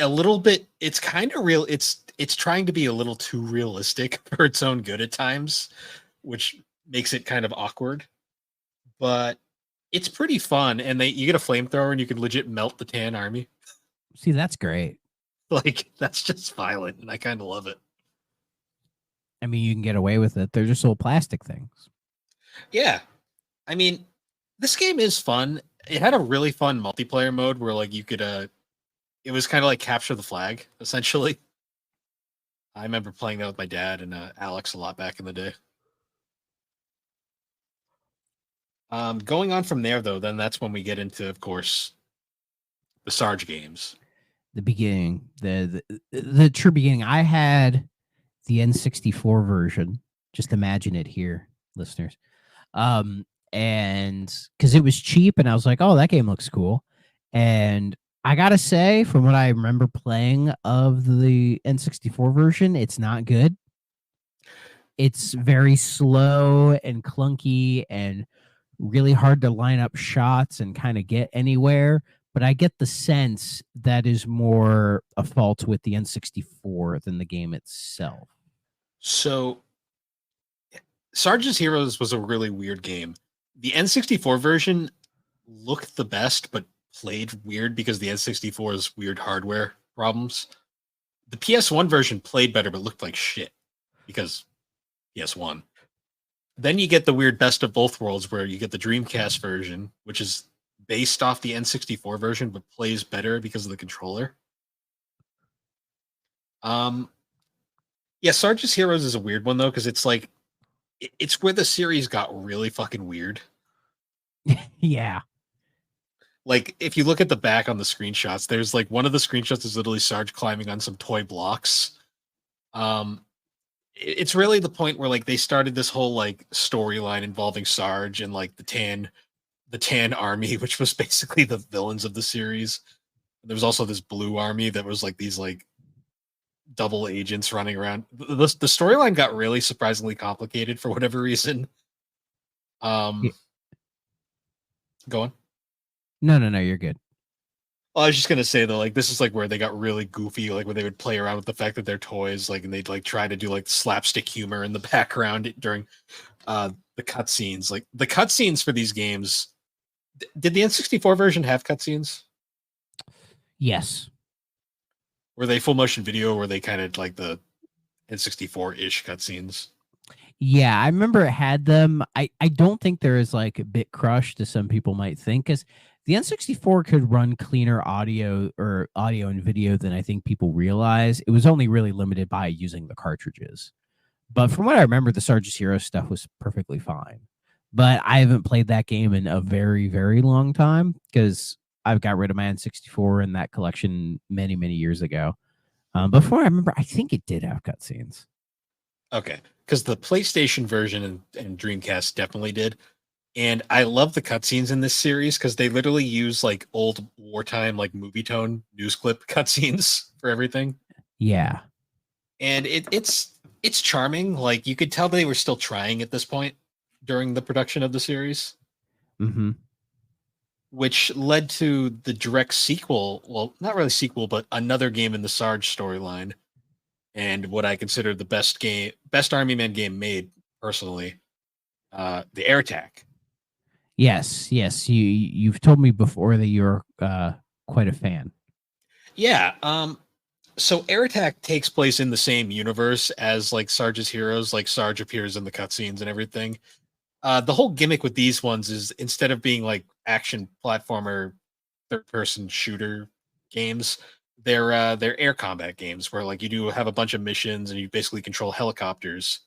little bit it's kind of real it's trying to be a little too realistic for its own good at times, which makes it kind of awkward. But it's pretty fun and you get a flamethrower and you can legit melt the tan army. See, that's great. Like that's just violent and I kind of love it. I mean, you can get away with it. They're just little plastic things. Yeah. I mean, this game is fun. It had a really fun multiplayer mode where like you could it was kind of like capture the flag essentially. I remember playing that with my dad and Alex a lot back in the day. Going on from there though, then that's when we get into, of course, the Sarge games. The beginning, the true beginning. I had the N64 version. Just imagine it here, listeners. And because it was cheap, and I was like, "Oh, that game looks cool." And I gotta say, from what I remember playing of the N64 version, it's not good. It's very slow and clunky and really hard to line up shots and kind of get anywhere. But I get the sense that is more a fault with the N64 than the game itself. So, Sarge's Heroes was a really weird game. The N64 version looked the best, but played weird because the N64's weird hardware problems. The PS1 version played better, but looked like shit because PS1. Then you get the weird best of both worlds where you get the Dreamcast version, which is based off the N64 version, but plays better because of the controller. Yeah, Sarge's Heroes is a weird one though, because it's like it's where the series got really fucking weird. Yeah. Like if you look at the back on the screenshots, there's like one of the screenshots is literally Sarge climbing on some toy blocks. It's really the point where like they started this whole like storyline involving Sarge and like the tan army, which was basically the villains of the series. There was also this blue army that was like these like double agents running around. The storyline got really surprisingly complicated for whatever reason. Yeah. Go on. No, you're good. Well, I was just gonna say though, like this is like where they got really goofy, like where they would play around with the fact that they're toys, like, and they'd like try to do like slapstick humor in the background during the cutscenes. Like the cutscenes for these games, did the N64 version have cutscenes? Yes. Were they full motion video? Or were they kind of like the N64 ish cutscenes? Yeah, I remember it had them. I don't think there is like a bit crushed as some people might think, because the N64 could run cleaner audio and video than I think people realize. It was only really limited by using the cartridges. But from what I remember, the Sarge's Hero stuff was perfectly fine. But I haven't played that game in a very, very long time because I've got rid of my N64 and that collection many, many years ago. Before I remember, I think it did have cutscenes. Okay, because the PlayStation version and Dreamcast definitely did. And I love the cutscenes in this series because they literally use like old wartime, like movie tone news clip cutscenes for everything. Yeah. And it's charming. Like you could tell they were still trying at this point during the production of the series, Mm-hmm. which led to the direct sequel. Well, not really sequel, but another game in the Sarge storyline, and what I consider the best Army Man game made personally, the Air Attack. Yes. You've told me before that you're quite a fan. Yeah. So Air Attack takes place in the same universe as like Sarge's Heroes. Like Sarge appears in the cutscenes and everything. The whole gimmick with these ones is instead of being like action platformer third-person shooter games, they're air combat games where like you do have a bunch of missions and you basically control helicopters.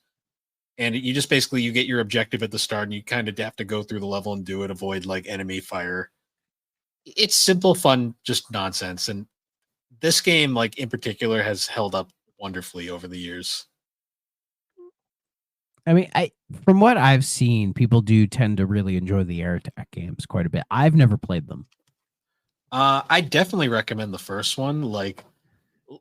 And you just basically you get your objective at the start and you kind of have to go through the level and do it, avoid like enemy fire. It's simple, fun, just nonsense. And this game, like in particular, has held up wonderfully over the years. I mean, from what I've seen, people do tend to really enjoy the Air Attack games quite a bit. I've never played them. I definitely recommend the first one. Like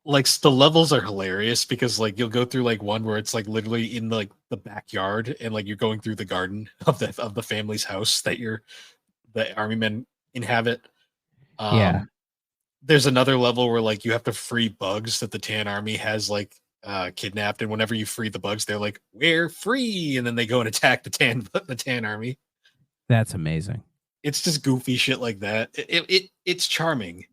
the levels are hilarious because like you'll go through like one where it's like literally in like the backyard and like you're going through the garden of the family's house that the army men inhabit. Yeah. There's another level where like you have to free bugs that the Tan Army has like kidnapped, and whenever you free the bugs, they're like, "We're free," and then they go and attack the Tan Army. That's amazing. It's just goofy shit like that. It's charming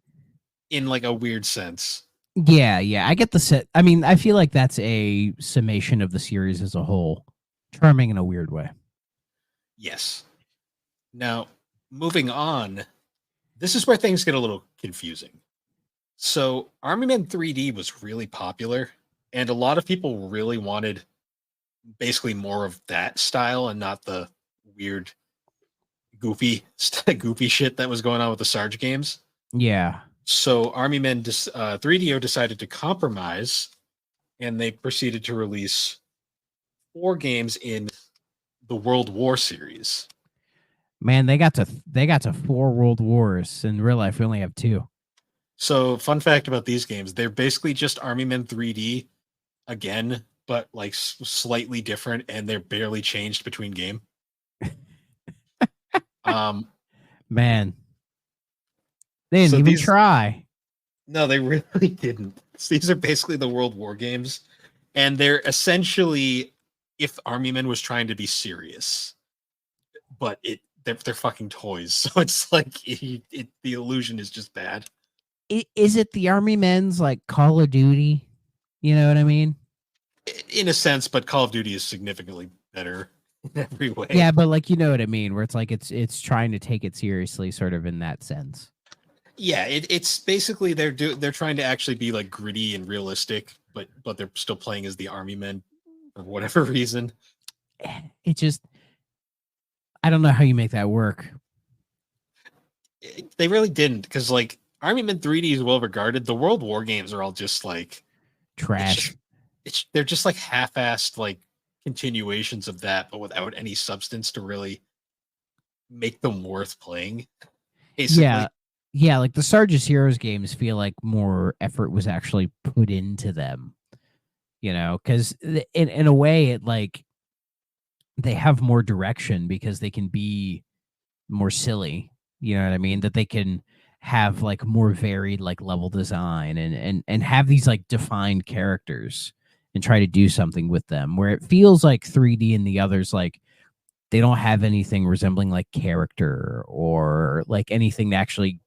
in like a weird sense. Yeah, I get the set. I mean, I feel like that's a summation of the series as a whole. Charming in a weird way. Yes. Now, moving on, this is where things get a little confusing. So, Army Men 3D was really popular, and a lot of people really wanted basically more of that style and not the weird, goofy shit that was going on with the Sarge games. Yeah. So, Army Men 3DO decided to compromise, and they proceeded to release 4 games in the World War series. Man, they got to 4 world wars. In real life, we only have 2. So, fun fact about these games, they're basically just Army Men 3D again, but like slightly different, and they're barely changed between game. Man, they didn't even try. No, they really didn't. These are basically the World War games, and they're essentially if Army Men was trying to be serious, but they're fucking toys, so it's like the illusion is just bad. Is it the Army Men's like Call of Duty? You know what I mean? In a sense, but Call of Duty is significantly better in every way. Yeah, but like you know what I mean, where it's like it's trying to take it seriously, sort of in that sense. Yeah, it's basically they're trying to actually be like gritty and realistic, but they're still playing as the Army Men for whatever reason. It just, I don't know how you make that work. They really didn't, because like Army Men 3D is well regarded. The World War games are all just like trash. They're just like half-assed like continuations of that, but without any substance to really make them worth playing. Basically. Yeah, like the Sarge's Heroes games feel like more effort was actually put into them, you know, because in a way it like they have more direction because they can be more silly, you know what I mean? That they can have like more varied like level design and have these like defined characters and try to do something with them, where it feels like 3D and the others like they don't have anything resembling like character or like anything to actually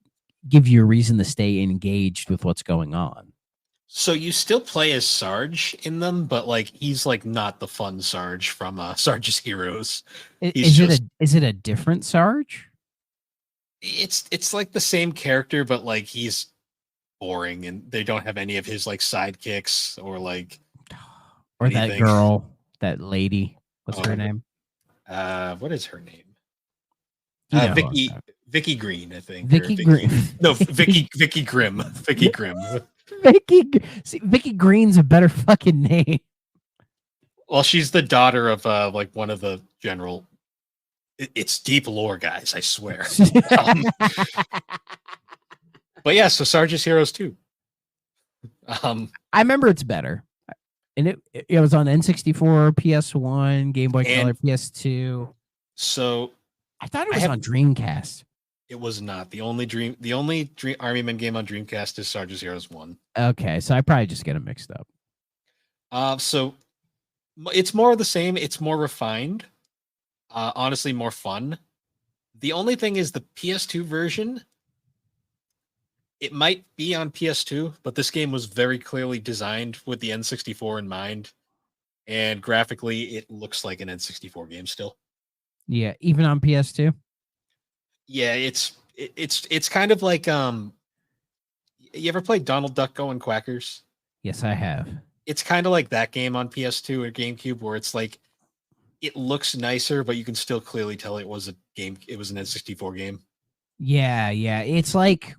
give you a reason to stay engaged with what's going on. So you still play as Sarge in them, but like he's like not the fun Sarge from Sarge's Heroes. He's just Is it a different Sarge? it's like the same character, but like he's boring and they don't have any of his like sidekicks or like Or anything. that girl, that lady. What's her Oh, name? What is her name? You know who I'm Vicky talking- Vicky Green, I think. Vicky Green. No, Vicky Grimm. Vicky Grimm. Vicky Green's a better fucking name. Well, she's the daughter of like one of the general. It's deep lore, guys. I swear. But yeah, so Sarge's Heroes too. I remember it's better, and it was on N64, PS1, Game Boy Color, PS2. So I thought it was on Dreamcast. it was not the only Dream Army Men game on Dreamcast is Sarge's Heroes 1. Okay, so I probably just get them mixed up. So it's more of the same. It's more refined. Honestly, more fun. The only thing is the PS2 version. It might be on PS2, but this game was very clearly designed with the N64 in mind. And graphically, it looks like an N64 game still. Yeah, even on PS2. Yeah, it's kind of like you ever played Donald Duck Going Quackers? Yes, I have. It's kind of like that game on PS2 or GameCube, where it's like it looks nicer, but you can still clearly tell it was a game. It was an N64 game. Yeah. It's like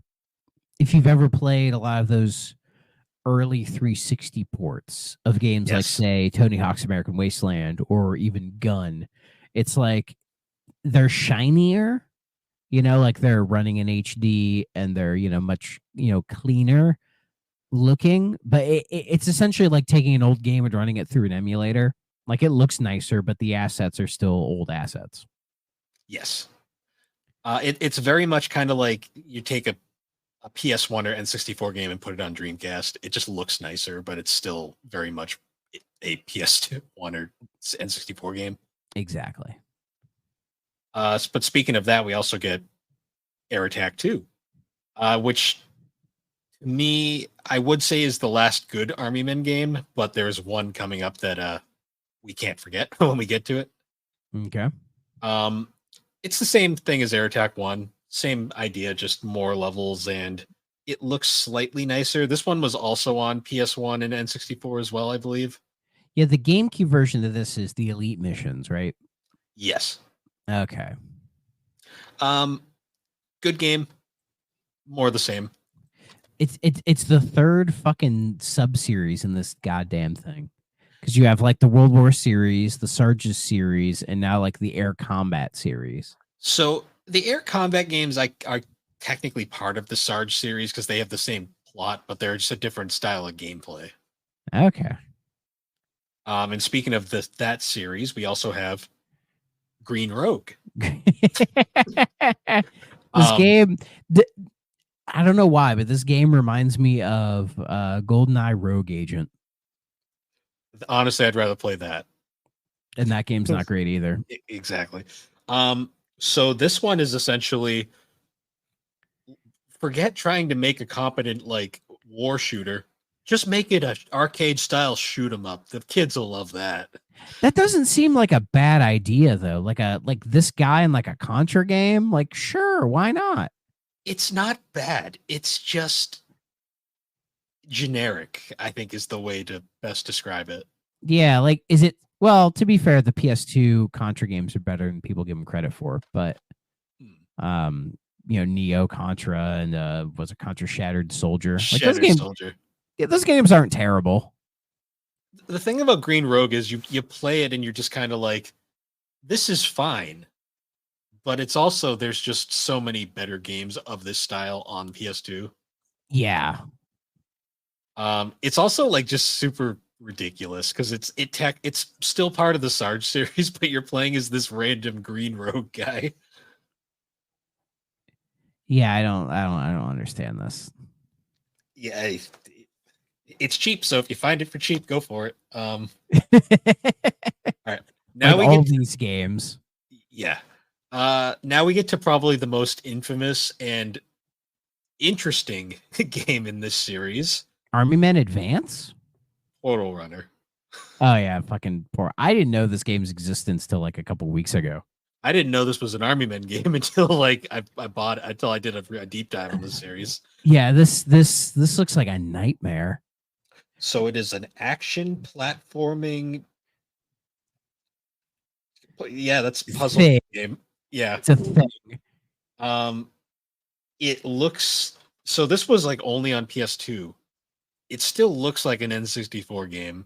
if you've ever played a lot of those early 360 ports of games like, say, Tony Hawk's American Wasteland or even Gun. It's like they're shinier, like they're running in HD and they're, much, cleaner looking. But it's essentially like taking an old game and running it through an emulator. Like it looks nicer, but the assets are still old assets. Yes. It's very much kind of like you take a PS1 or N64 game and put it on Dreamcast. It just looks nicer, but it's still very much a PS1 or N64 game. Exactly. But speaking of that, we also get Air Attack 2, which to me, I would say is the last good Army Men game, but there's one coming up that we can't forget when we get to it. Okay. It's the same thing as Air Attack 1. Same idea, just more levels, and it looks slightly nicer. This one was also on PS1 and N64 as well, I believe. Yeah, the GameCube version of this is the Elite Missions, right? Yes. Okay. Good game. More of the same. It's the third fucking sub-series in this goddamn thing. Because you have like the World War series, the Sarge's series, and now like the Air Combat series. So the Air Combat games are technically part of the Sarge series because they have the same plot, but they're just a different style of gameplay. Okay. And speaking of that series, we also have Green Rogue. This game, I don't know why, but this game reminds me of GoldenEye Rogue Agent. Honestly, I'd rather play that. And that game's not great either. Exactly. So this one is essentially forget trying to make a competent like war shooter. Just make it a arcade style shoot 'em up. The kids will love that. That doesn't seem like a bad idea though. Like this guy in like a Contra game. Like sure, why not? It's not bad. It's just generic, I think is the way to best describe it. Yeah, like is it? Well, to be fair, the PS2 Contra games are better than people give them credit for. But Neo Contra and was a Contra Shattered Soldier. Like those games aren't terrible. The thing about Green Rogue is you play it and you're just kind of like, this is fine. But it's also there's just so many better games of this style on PS2. Yeah. It's also like just super ridiculous because it's still part of the Sarge series, but you're playing as this random Green Rogue guy. Yeah, I don't understand this. Yeah, it's cheap, so if you find it for cheap, go for it. All right, now Like we all get these games. yeah. Now we get to probably the most infamous and interesting game in this series, Army Men Advance? Portal Runner. Oh yeah, fucking poor. I didn't know this game's existence till like a couple weeks ago. I didn't know this was an Army Men game until like I bought it, until I did a deep dive on the series. Yeah, this looks like a nightmare. So it is an action platforming. Yeah, that's puzzle Thing. game. Yeah. It's a thing. It looks so. This was like only on PS2. It still looks like an N64 game.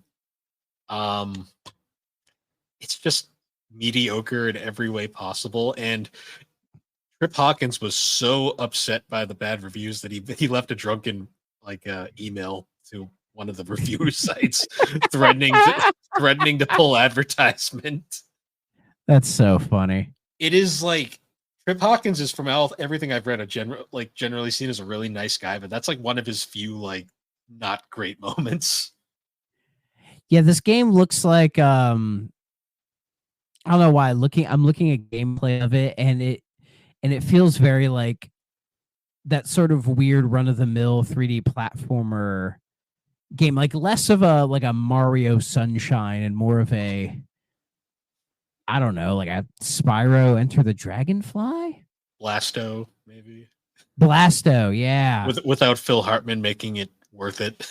It's just mediocre in every way possible. And Trip Hawkins was to upset by the bad reviews that he left a drunken like email to one of the review sites threatening to pull advertisement. That's so funny. It is like Trip Hawkins is from everything I've read generally seen as a really nice guy, but that's like one of his few like not great moments. Yeah, this game looks like I don't know why I'm looking at gameplay of it and it feels very like that sort of weird run of the mill 3D platformer game, like less of a Mario Sunshine and more of a, I don't know, like a Spyro Enter the Dragonfly? Blasto, maybe. Blasto, yeah. Without Phil Hartman making it worth it.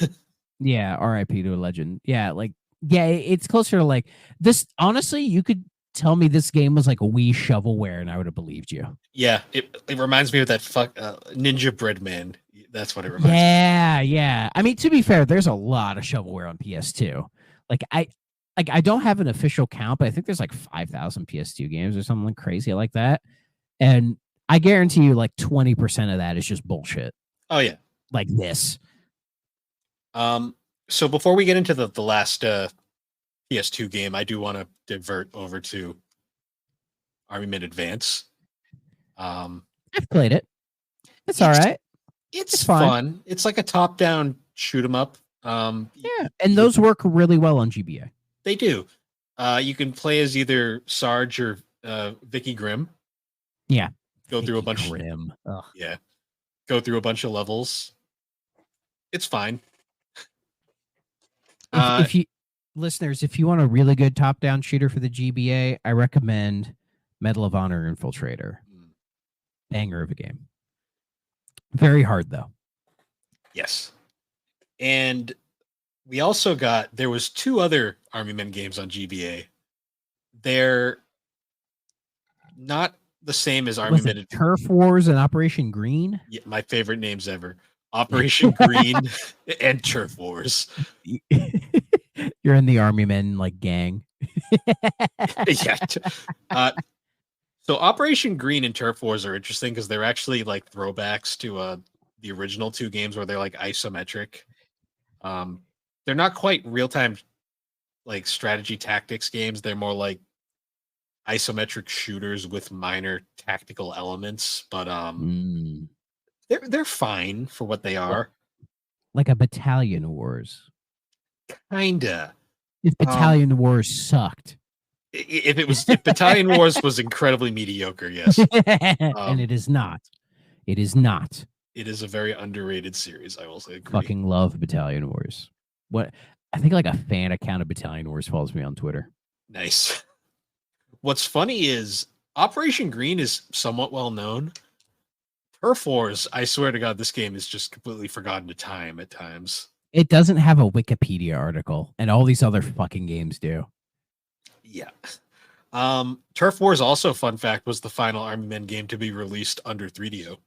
Yeah, RIP to a legend. Yeah, it's closer to like this. Honestly, you could tell me this game was like a Wii shovelware and I would have believed you. Yeah, it reminds me of that Ninja Bread Man. That's what it reminds me. Yeah. I mean, to be fair, there's a lot of shovelware on PS2. I don't have an official count, but I think there's like 5,000 PS2 games or something crazy like that. And I guarantee you like 20% of that is just bullshit. Oh yeah. Like this. So before we get into the last PS2 game, I do want to divert over to Army Men Advance. I've played it. It's all right. It's fun. It's like a top-down shoot 'em up. Yeah, and those work really well on GBA. They do. You can play as either Sarge or Vicky Grimm. Yeah. Go through a bunch. Grimm. Yeah. Go through a bunch of levels. It's fine. If you listeners, if you want a really good top-down shooter for the GBA, I recommend Medal of Honor Infiltrator. Banger of a game. Very hard though. Yes. And we also there was 2 other Army Men games on GBA. They're not the same as Army Men. Turf Wars and Operation Green? Yeah, my favorite names ever. Operation Green and Turf Wars. You're in the Army Men like gang. Yeah. So Operation Green and Turf Wars are interesting because they're actually like throwbacks to the original 2 games where they're like isometric. They're not quite real-time like strategy tactics games. They're more like isometric shooters with minor tactical elements, but they're fine for what they are. Like a Battalion Wars. Kinda. If Battalion Wars sucked. If Battalion Wars was incredibly mediocre, yes. And it is not. It is not. It is a very underrated series, I will say. Fucking love Battalion Wars. What I think like a fan account of Battalion Wars follows me on Twitter. Nice. What's funny is Operation Green is somewhat well known. Turf Wars, I swear to God, this game is just completely forgotten to time at times. It doesn't have a Wikipedia article, and all these other fucking games do. Yeah. Turf Wars also, fun fact, was the final Army Men game to be released under 3DO.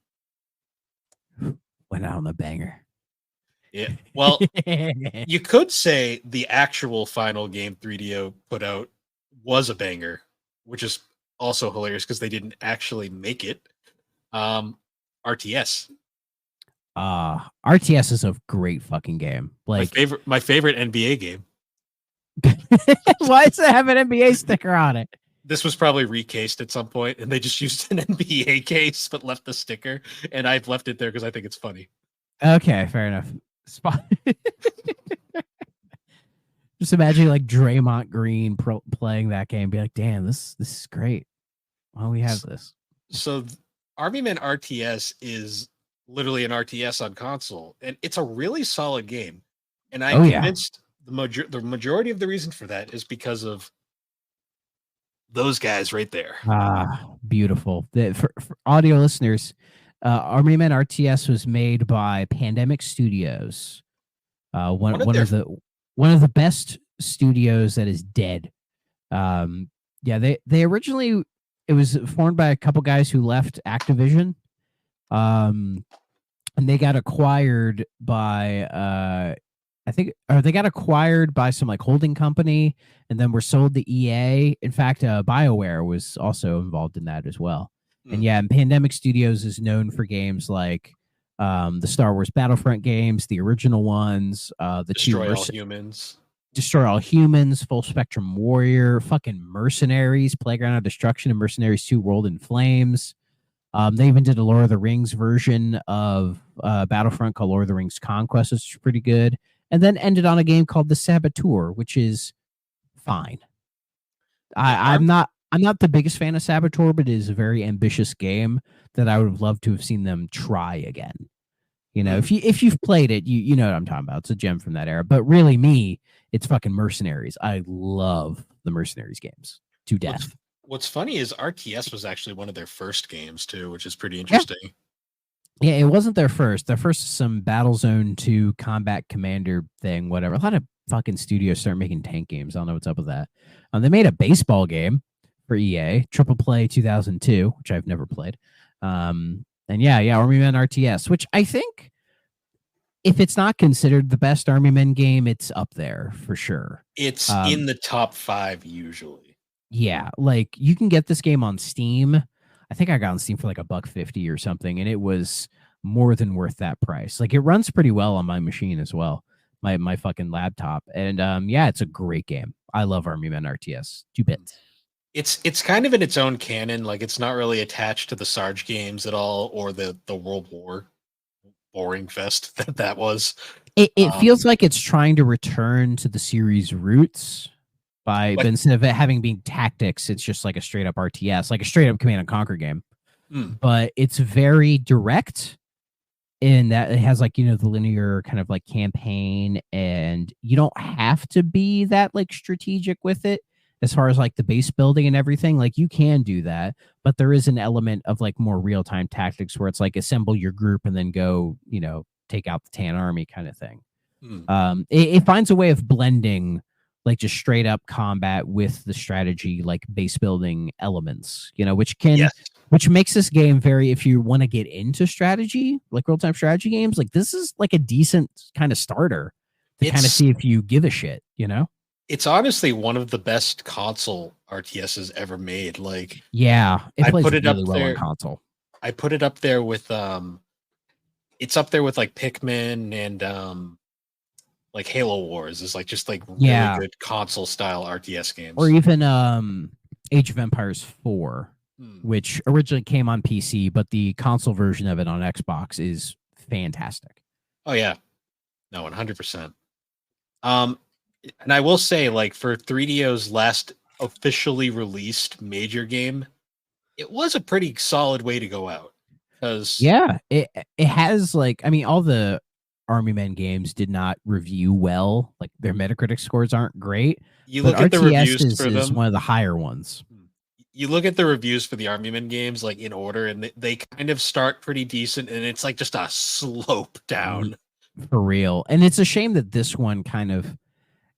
Went out on the banger. Yeah. Well, you could say the actual final game 3DO put out was a banger, which is also hilarious because they didn't actually make it. RTS. RTS is a great fucking game. Like my favorite NBA game. Why does it have an NBA sticker on it? This was probably recased at some point, and they just used an NBA case but left the sticker. And I've left it there because I think it's funny. Okay, fair enough. Spot. Just imagine like Draymond Green playing that game, be like, "Damn, this is great. Why don't we have this?" So, Army Men RTS is literally an RTS on console, and it's a really solid game. And I'm convinced the majority of the reason for that is because of those guys right there. Beautiful. For audio listeners, Army Men RTS was made by Pandemic Studios. One of the best studios that is dead. They originally, it was formed by a couple guys who left Activision. And they got acquired by they got acquired by some like holding company and then were sold to EA. In fact, BioWare was also involved in that as well. And Pandemic Studios is known for games like the Star Wars Battlefront games, the original ones, Destroy All Humans, Full Spectrum Warrior, fucking Mercenaries, Playground of Destruction, and Mercenaries 2 World in Flames. They even did a Lord of the Rings version of Battlefront called Lord of the Rings Conquest, which is pretty good. And then ended on a game called The Saboteur, which is fine. I'm not the biggest fan of Saboteur, but it is a very ambitious game that I would have loved to have seen them try again. You know, if you've played it, you know what I'm talking about. It's a gem from that era. But really, it's fucking Mercenaries. I love the Mercenaries games to death. What's funny is RTS was actually one of their first games too, which is pretty interesting. Yeah, it wasn't their first. Their first is some Battlezone 2 Combat Commander thing, whatever. A lot of fucking studios start making tank games. I don't know what's up with that. They made a baseball game for EA, Triple Play 2002, which I've never played. And Army Men RTS, which I think if it's not considered the best Army Men game, it's up there for sure. It's in the top 5 usually. Yeah, like you can get this game on Steam. I think I got on Steam for like $1.50 or something, and it was more than worth that price. Like it runs pretty well on my machine as well, my fucking laptop. And it's a great game. I love Army Men RTS. 2 bits. It's kind of in its own canon. Like it's not really attached to the Sarge games at all, or the World War boring fest that was. It feels like it's trying to return to the series roots. But instead of it having been tactics, it's just like a straight up RTS, like a straight up Command and Conquer game. But it's very direct in that it has like, the linear kind of like campaign, and you don't have to be that like strategic with it as far as like the base building and everything. Like you can do that, but there is an element of like more real time tactics where it's like assemble your group and then go, take out the Tan Army kind of thing. It finds a way of blending like just straight up combat with the strategy, like base building elements, which makes this game very, if you want to get into strategy, like real time strategy games, like this is like a decent kind of starter to kind of see if you give a shit, It's honestly one of the best console RTSs ever made. Like, it plays really well on console. I put it up there with it's up there with like Pikmin and like Halo Wars is like just like really good console style RTS games. Or even Age of Empires 4, which originally came on PC, but the console version of it on Xbox is fantastic. Oh yeah. No, 100%. And I will say, like, for 3DO's last officially released major game, it was a pretty solid way to go out. Because it has like, I mean, all the Army Men games did not review well. Like their Metacritic scores aren't great. You look at the reviews for them, is one of the higher ones. You look at the reviews for the Army Men games like in order, and they kind of start pretty decent, and it's like just a slope down. For real. And it's a shame that this one kind of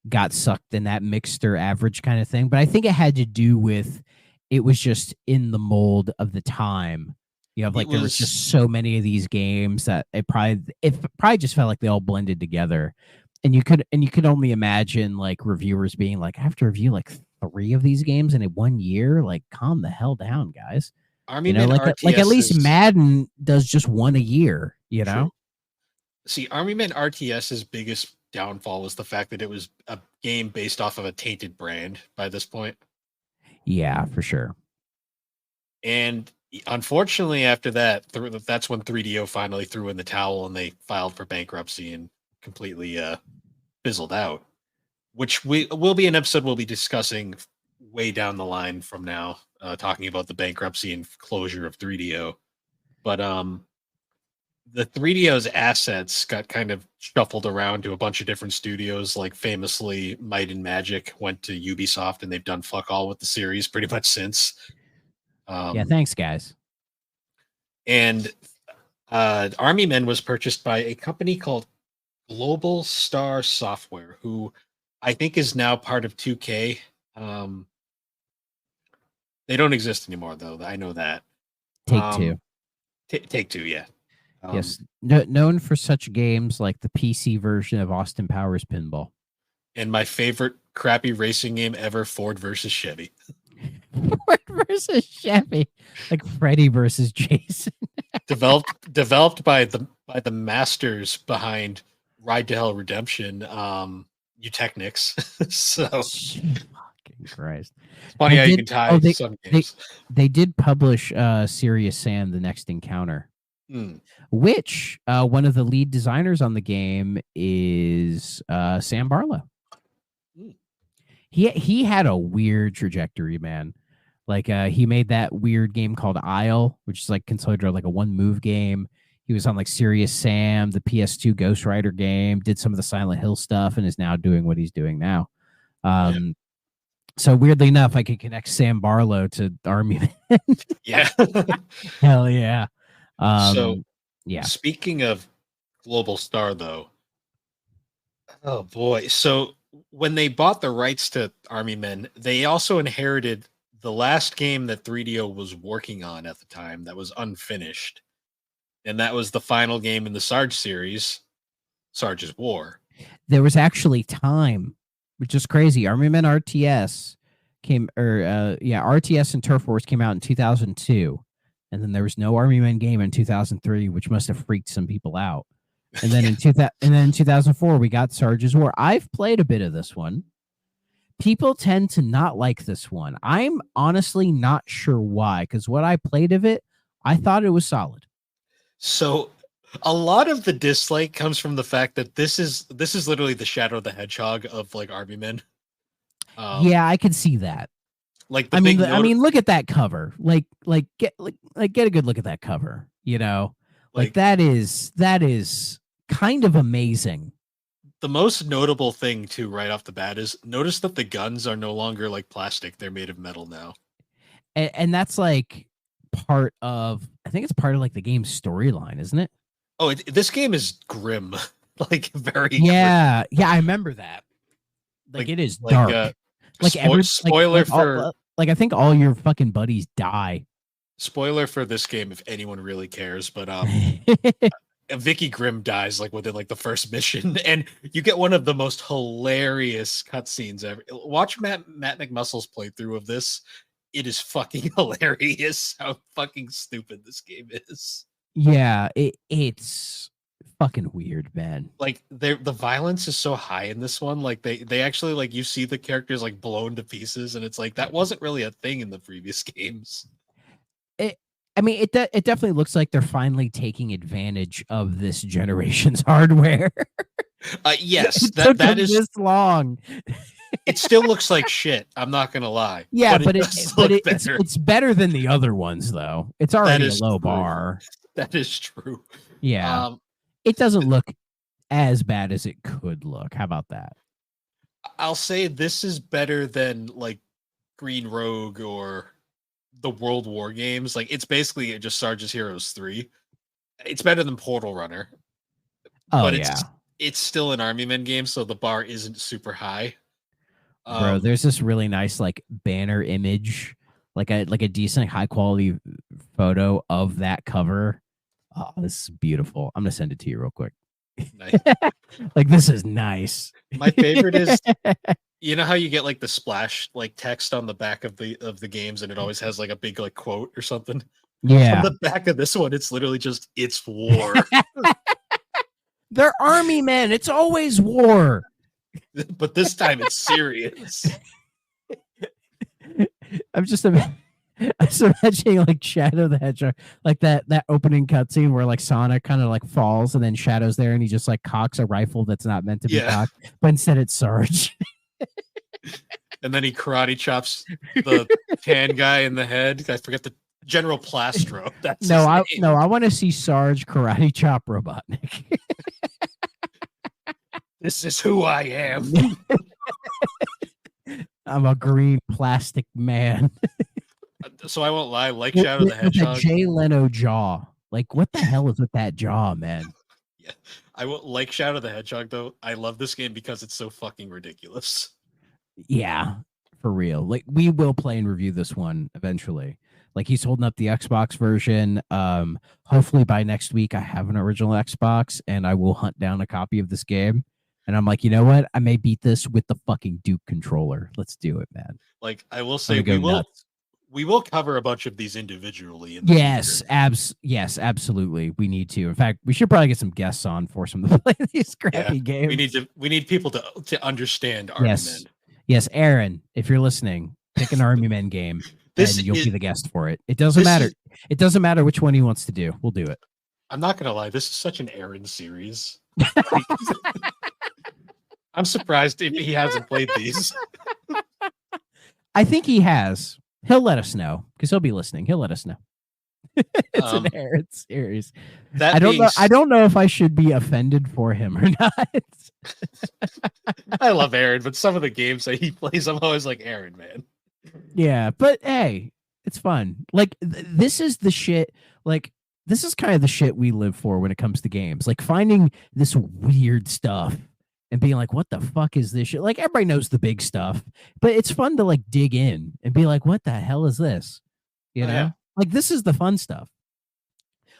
got sucked in that mixed or average kind of thing. But I think it had to do with it was just in the mold of the time. You have like there was just so many of these games that it probably just felt like they all blended together. And you could only imagine like reviewers being like, I have to review like 3 of these games in 1 year. Like, calm the hell down, guys. Army Men like at least Madden does just 1 a year, True. See, Army Men RTS's biggest downfall was the fact that it was a game based off of a tainted brand by this point. Yeah, for sure. And unfortunately, after that, that's when 3DO finally threw in the towel and they filed for bankruptcy and completely fizzled out. Which will be an episode we'll be discussing way down the line from now, talking about the bankruptcy and closure of 3DO. But the 3DO's assets got kind of shuffled around to a bunch of different studios. Like famously, Might and Magic went to Ubisoft, and they've done fuck all with the series pretty much since. Yeah, thanks, guys. And Army Men was purchased by a company called Global Star Software, who I think is now part of 2K. They don't exist anymore, though. I know that. Take-Two. Take-Two, yeah. Yes, known for such games like the PC version of Austin Powers Pinball. And my favorite crappy racing game ever, Ford versus Chevy. Ford versus Chevy, like Freddy versus Jason. developed by the masters behind Ride to Hell Redemption, Eutechnics. So fucking Christ. It's funny how you can tie some games. They did publish Serious Sam: The Next Encounter. Which one of the lead designers on the game is Sam Barlow. He had a weird trajectory, man. Like he made that weird game called Isle, which is like considered like a one move game. He was on like Serious Sam, the PS2 Ghost Rider game, did some of the Silent Hill stuff, and is now doing what he's doing now. So weirdly enough, I could connect Sam Barlow to Army Men. Yeah. Hell yeah. So yeah. Speaking of Global Star, though, oh boy. So when they bought the rights to Army Men, they also inherited the last game that 3DO was working on at the time that was unfinished. And that was the final game in the Sarge series, Sarge's War. There was actually time, which is crazy. Army Men RTS RTS and Turf Wars came out in 2002. And then there was no Army Men game in 2003, which must have freaked some people out. And then in 2004, we got Sarge's War. I've played a bit of this one. People tend to not like this one. I'm honestly not sure why, because what I played of it, I thought it was solid. So a lot of the dislike comes from the fact that this is literally the Shadow the Hedgehog of like Army Men. Yeah, I could see that. Like I mean, look at that cover. Get a good look at that cover. You know, like that is kind of amazing. The most notable thing too, right off the bat, is notice that the guns are no longer like plastic; they're made of metal now. And that's like part of, I think it's part of like the game's storyline, isn't it? Oh, this game is grim, like very. Yeah, grim. Yeah, I remember that. Like it is dark. Spoiler for I think all your fucking buddies die. Spoiler for this game if anyone really cares, but Vicky Grimm dies like within like the first mission, and you get one of the most hilarious cutscenes ever. Watch Matt McMuscle's playthrough of this. It is fucking hilarious how fucking stupid this game is. Yeah, it's fucking weird, man. Like the violence is so high in this one. Like they actually like you see the characters like blown to pieces, and it's like that wasn't really a thing in the previous games. It definitely looks like they're finally taking advantage of this generation's hardware. Yes, that is this long. It still looks like shit. I'm not gonna lie. Yeah, but it's better than the other ones, though. It's already a low bar. That is true. Yeah, it doesn't look as bad as it could look. How about that? I'll say this is better than like Green Rogue or the World War games. Like it's basically just Sarge's Heroes 3. It's better than Portal Runner. But it's still an Army Men game, so the bar isn't super high. Bro, there's this really nice like banner image, like a decent high quality photo of that cover. Oh, this is beautiful. I'm gonna send it to you real quick. Nice. Like this is nice. My favorite is, you know how you get like the splash like text on the back of the games, and it always has like a big like quote or something. Yeah. On the back of this one, it's literally just "It's war." They're Army Men. It's always war. But this time it's serious. I'm just I was imagining like Shadow the Hedgehog, like that opening cutscene where like Sonic kind of like falls and then Shadow's there and he just like cocks a rifle that's not meant to be Yeah. cocked, but instead it's Sarge. And then he karate chops the tan guy in the head. I forget the General Plastro. That's his name. I want to see Sarge karate chop Robotnik. This is who I am. I'm a green plastic man. So I won't lie, like Shadow the With a Hedgehog. Jay Leno jaw. Like, what the hell is with that jaw, man? Yeah. I won't like Shadow the Hedgehog though. I love this game because it's so fucking ridiculous. Yeah, for real. Like, we will play and review this one eventually. Like, he's holding up the Xbox version. Hopefully by next week I have an original Xbox and I will hunt down a copy of this game. And I'm like, you know what? I may beat this with the fucking Duke controller. Let's do it, man. Like I will say, we will cover a bunch of these individually. In the Yes, future. yes, absolutely. We need to. In fact, we should probably get some guests on for some to play these crappy games. We need people to understand Army Men. Yes, Aaron, if you're listening, pick an Army Men game. And you'll be the guest for it. It doesn't matter. It doesn't matter which one he wants to do. We'll do it. I'm not gonna lie. This is such an Aaron series. I'm surprised if he hasn't played these. I think he has. He'll let us know because he'll be listening. He'll let us know. It's an Aaron series. I don't know if I should be offended for him or not. I love Aaron, but some of the games that he plays, I'm always like, Aaron, man. Yeah, but hey, it's fun. Like this is the shit. Like this is kind of the shit we live for when it comes to games. Like finding this weird stuff and being like, what the fuck is this shit? Like everybody knows the big stuff, but it's fun to like dig in and be like, what the hell is this? You know? Yeah. Like this is the fun stuff.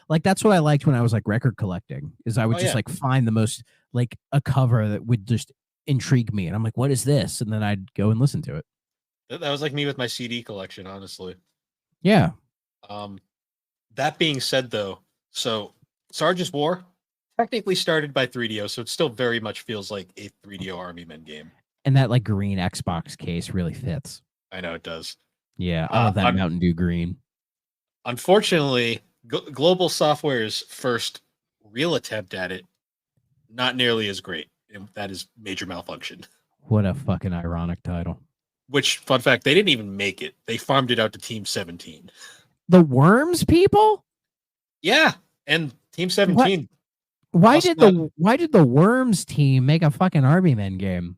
Like that's what I liked when I was like record collecting is I would just like find the most like a cover that would just intrigue me. And I'm like, what is this? And then I'd go and listen to it. That was like me with my CD collection, honestly. Yeah. That being said, though, so Sarge's War technically started by 3DO, so it still very much feels like a 3DO Army Men game. And that like green Xbox case really fits. I know it does. Yeah, I love that Mountain Dew green. Unfortunately, Global Software's first real attempt at it, not nearly as great. And that is Major Malfunction. What a fucking ironic title. Which, fun fact, they didn't even make it. They farmed it out to Team 17. The Worms people? Yeah, and Team 17. Why did the Worms team make a fucking Army Men game?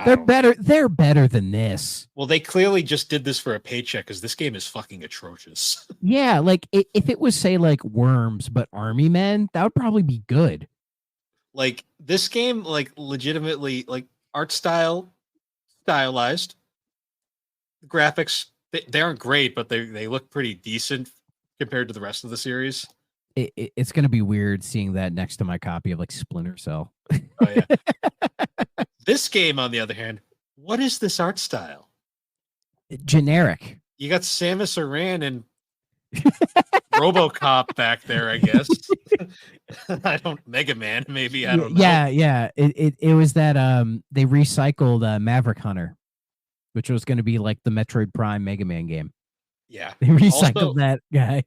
They're better. They're better than this. Well, they clearly just did this for a paycheck because this game is fucking atrocious. Yeah, like if it was say like Worms but Army Men, that would probably be good. Like this game, like legitimately, like art stylized. The graphics, they aren't great, but they look pretty decent compared to the rest of the series. It's going to be weird seeing that next to my copy of like Splinter Cell. Oh yeah. This game, on the other hand, what is this art style? Generic. You got Samus Aran and RoboCop back there, I guess. Mega Man, maybe. I don't know. Yeah. It was that they recycled Maverick Hunter, which was going to be like the Metroid Prime Mega Man game. Yeah. They recycled that guy.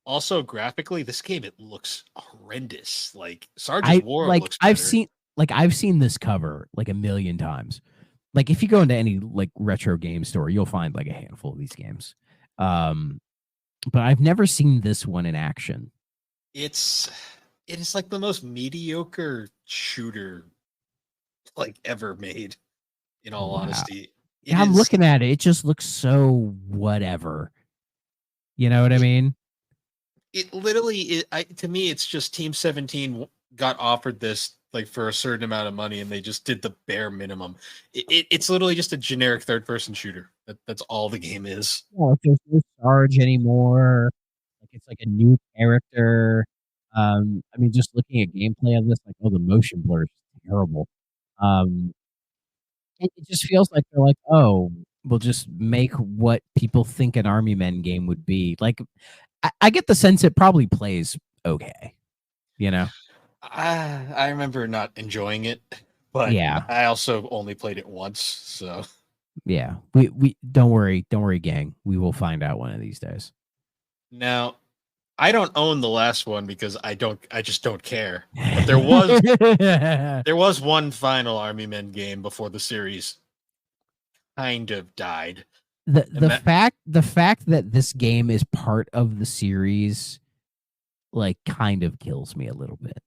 Also, graphically, this game it looks horrendous. Like Sergeant's War looks better. I've seen this cover like a million times. Like if you go into any like retro game store, you'll find like a handful of these games. But I've never seen this one in action. It is like the most mediocre shooter like ever made, in all honesty. I'm looking at it. It just looks so whatever. You know what I mean? It literally, to me, it's just Team 17 got offered this like for a certain amount of money, and they just did the bare minimum. It's literally just a generic third-person shooter. That's all the game is. Yeah, there's no Sarge anymore. Like it's like a new character. I mean, just looking at gameplay of this, like the motion blur is terrible. It just feels like they're like, we'll just make what people think an Army Men game would be. Like, I get the sense it probably plays okay. You know. I remember not enjoying it, but yeah, I also only played it once, so Yeah. We don't worry, gang. We will find out one of these days. Now, I don't own the last one because I just don't care. But there was one final Army Men game before the series kind of died. The fact that this game is part of the series like kind of kills me a little bit.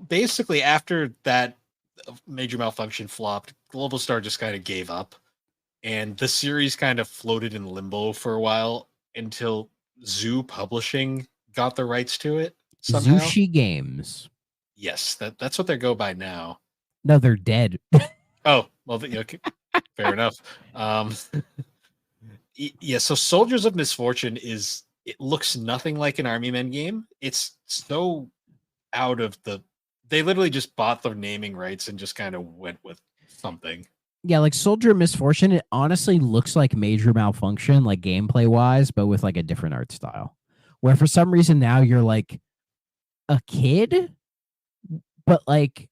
Basically, after that Major Malfunction flopped, Global Star just kind of gave up, and the series kind of floated in limbo for a while until Zoo Publishing got the rights to it somehow. Zushi Games. Yes, that's what they go by now. No, they're dead. Oh, well, okay. Fair enough. Yeah, so Soldiers of Misfortune it looks nothing like an Army Men game. It's so out of they literally just bought the naming rights and just kind of went with something. Yeah, like Soldier of Misfortune, it honestly looks like Major Malfunction, like gameplay wise, but with like a different art style. Where for some reason now you're like a kid, but like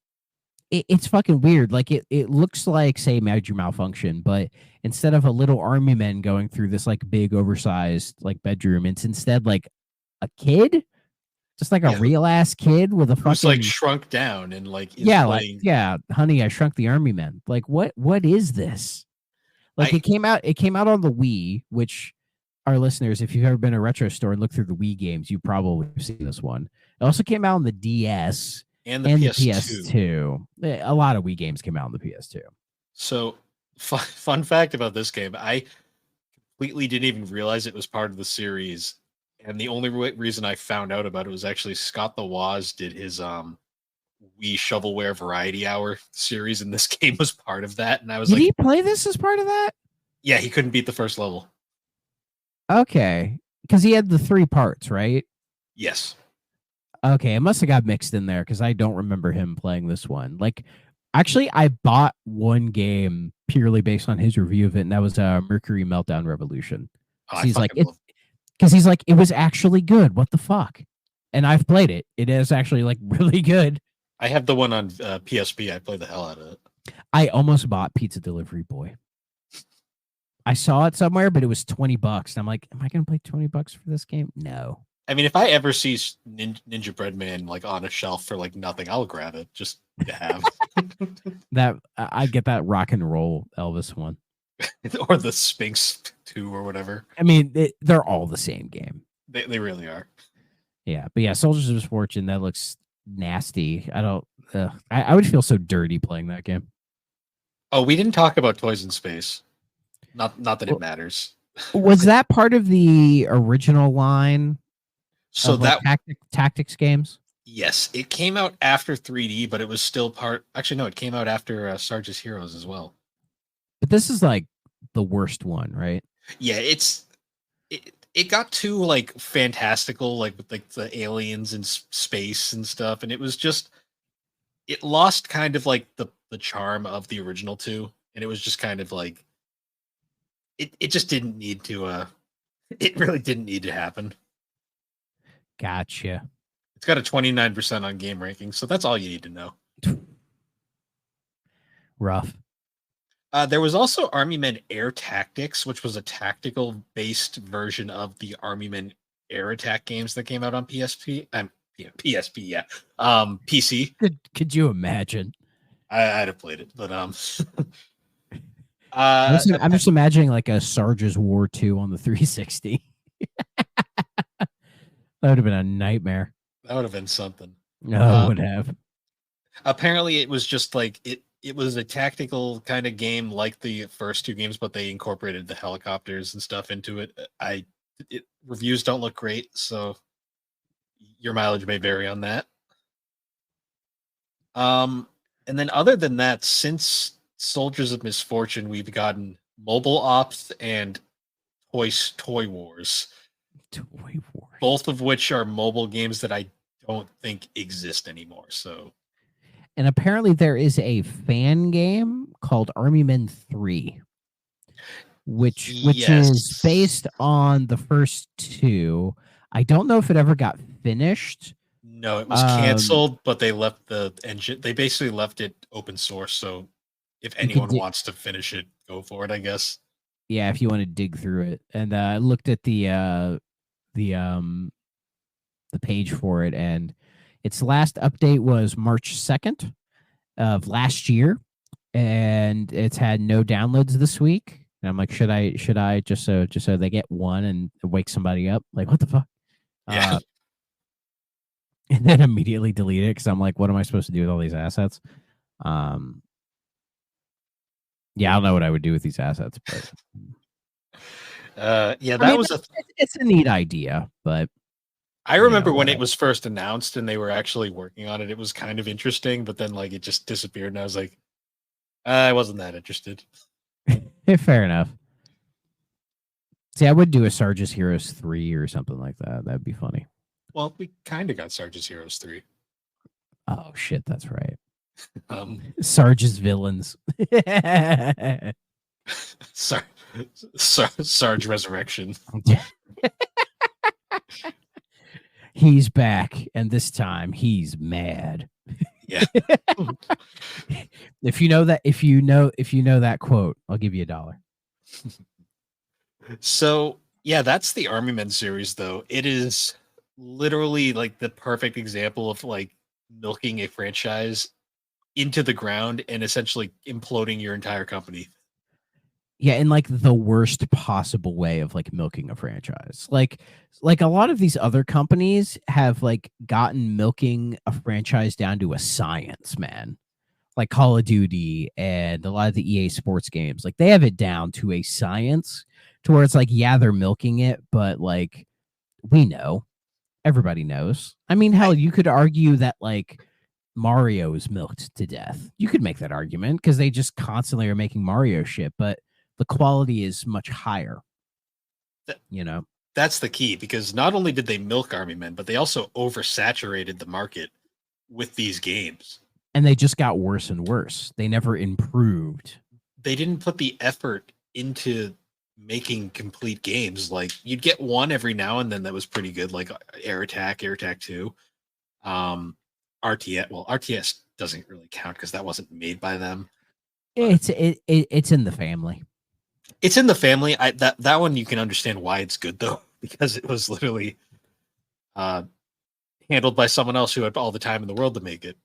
it's fucking weird. Like it looks like, say, Major Malfunction, but instead of a little army men going through this like big oversized like bedroom, it's instead like a kid, just like a real ass kid with a fucking who's like shrunk down and like honey, I Shrunk the Army Men. Like what is this? Like it came out on the Wii, which our listeners, if you've ever been to a retro store and looked through the Wii games, you probably have seen this one. It also came out on the DS. And the PS2. A lot of Wii games came out on the PS2. So, fun fact about this game, I completely didn't even realize it was part of the series. And the only reason I found out about it was actually Scott the Woz did his Wii Shovelware Variety Hour series, and this game was part of that. And I was did he play this as part of that? Yeah, he couldn't beat the first level. Okay. Because he had the 3 parts, right? Yes. Okay, it must have got mixed in there because I don't remember him playing this one. Like, actually, I bought one game purely based on his review of it, and that was Mercury Meltdown Revolution. He's like, it was actually good. What the fuck? And I've played it. It is actually like really good. I have the one on PSP. I played the hell out of it. I almost bought Pizza Delivery Boy. I saw it somewhere, but it was $20. And I'm like, am I going to pay $20 for this game? No. I mean, if I ever see Ninja Bread Man like on a shelf for like nothing, I'll grab it just to have. That I get that rock and roll Elvis one, or the Sphinx 2 or whatever. I mean, they're all the same game. They really are. Yeah, but yeah, Soldiers of Misfortune, that looks nasty. I don't. I would feel so dirty playing that game. Oh, we didn't talk about Toys in Space. Not that it matters. Was that part of the original line? So that tactics games. Yes, it came out after 3D, but it was still part. Actually, no, it came out after Sarge's Heroes as well. But this is like the worst one, right? Yeah, it got too like fantastical, like with like the aliens and space and stuff, and it was just it lost kind of like the charm of the original 2, and it was just kind of like it just didn't need to. It really didn't need to happen. Gotcha. It's got a 29% on game rankings, so that's all you need to know. Rough. There was also Army Men Air Tactics, which was a tactical-based version of the Army Men Air Attack games that came out on PSP. PSP, yeah. PC. Could you imagine? I'd have played it, but I'm just imagining like a Sarge's War 2 on the 360. That would have been a nightmare. That would have been something. No, it would have. Apparently, it was just like it was a tactical kind of game like the first 2 games, but they incorporated the helicopters and stuff into it. Reviews don't look great, so your mileage may vary on that. And then other than that, since Soldiers of Misfortune, we've gotten Mobile Ops and Toy Wars. Toy Wars. Both of which are mobile games that I don't think exist anymore. So, and apparently there is a fan game called Army Men 3, which is based on the first 2. I don't know if it ever got finished. No, it was canceled, but they left the engine. They basically left it open source, so if You could anyone wants to finish it, go for it, I guess. Yeah, if you want to dig through it. And I looked at the page for it, and its last update was March 2nd of last year, and it's had no downloads this week. And I'm like, should I just so they get one and wake somebody up? Like, what the fuck? Yeah. And then immediately delete it because I'm like, what am I supposed to do with all these assets? Yeah, I don't know what I would do with these assets, but Yeah, I mean, was it's a neat idea, but I remember when it was first announced and they were actually working on it, it was kind of interesting, but then like it just disappeared and I was like, I wasn't that interested. Fair enough. See, I would do a Sarge's Heroes 3 or something like that. That'd be funny. Well, we kind of got Sarge's Heroes 3. Oh shit, that's right. Sarge's Villains. Sarge Resurrection. He's back, and this time he's mad. Yeah. If you know that quote, I'll give you $1. So yeah, that's the Army Men series, though. It is literally like the perfect example of like milking a franchise into the ground and essentially imploding your entire company. Yeah, in like the worst possible way of like milking a franchise. Like a lot of these other companies have like gotten milking a franchise down to a science, man. Like Call of Duty and a lot of the EA Sports games. Like they have it down to a science to where it's like, yeah, they're milking it, but like we know. Everybody knows. I mean, hell, you could argue that like Mario is milked to death. You could make that argument because they just constantly are making Mario shit, but the quality is much higher. That's the key, because not only did they milk Army Men, but they also oversaturated the market with these games. And they just got worse and worse. They never improved. They didn't put the effort into making complete games. Like you'd get one every now and then that was pretty good, like Air Attack 2. RTS. Well, RTS doesn't really count because that wasn't made by them. It's in the family. It's in the family. That one you can understand why it's good though, because it was literally handled by someone else who had all the time in the world to make it.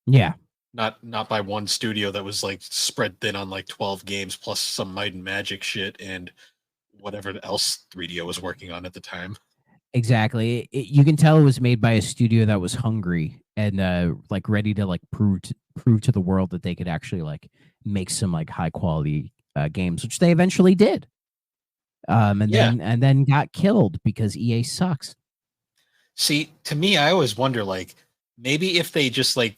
Yeah. Not by one studio that was like spread thin on like 12 games plus some Might and Magic shit and whatever else 3DO was working on at the time. Exactly. You can tell it was made by a studio that was hungry and like ready to like prove to the world that they could actually like make some like high quality games, which they eventually did. And then got killed because EA sucks. See, to me, I always wonder, like, maybe if they just like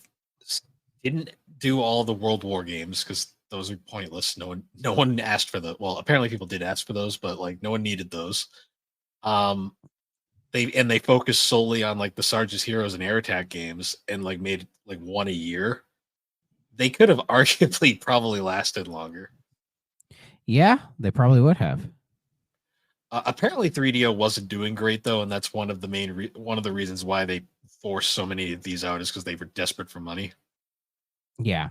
didn't do all the World War games, because those are pointless. No one asked for the. Well, apparently people did ask for those, but like no one needed those. They focused solely on like the Sarge's Heroes and Air Attack games and like made like one a year. They could have arguably probably lasted longer. Yeah, they probably would have. Apparently 3DO wasn't doing great though, and that's one of the one of the reasons why they forced so many of these out is because they were desperate for money. Yeah.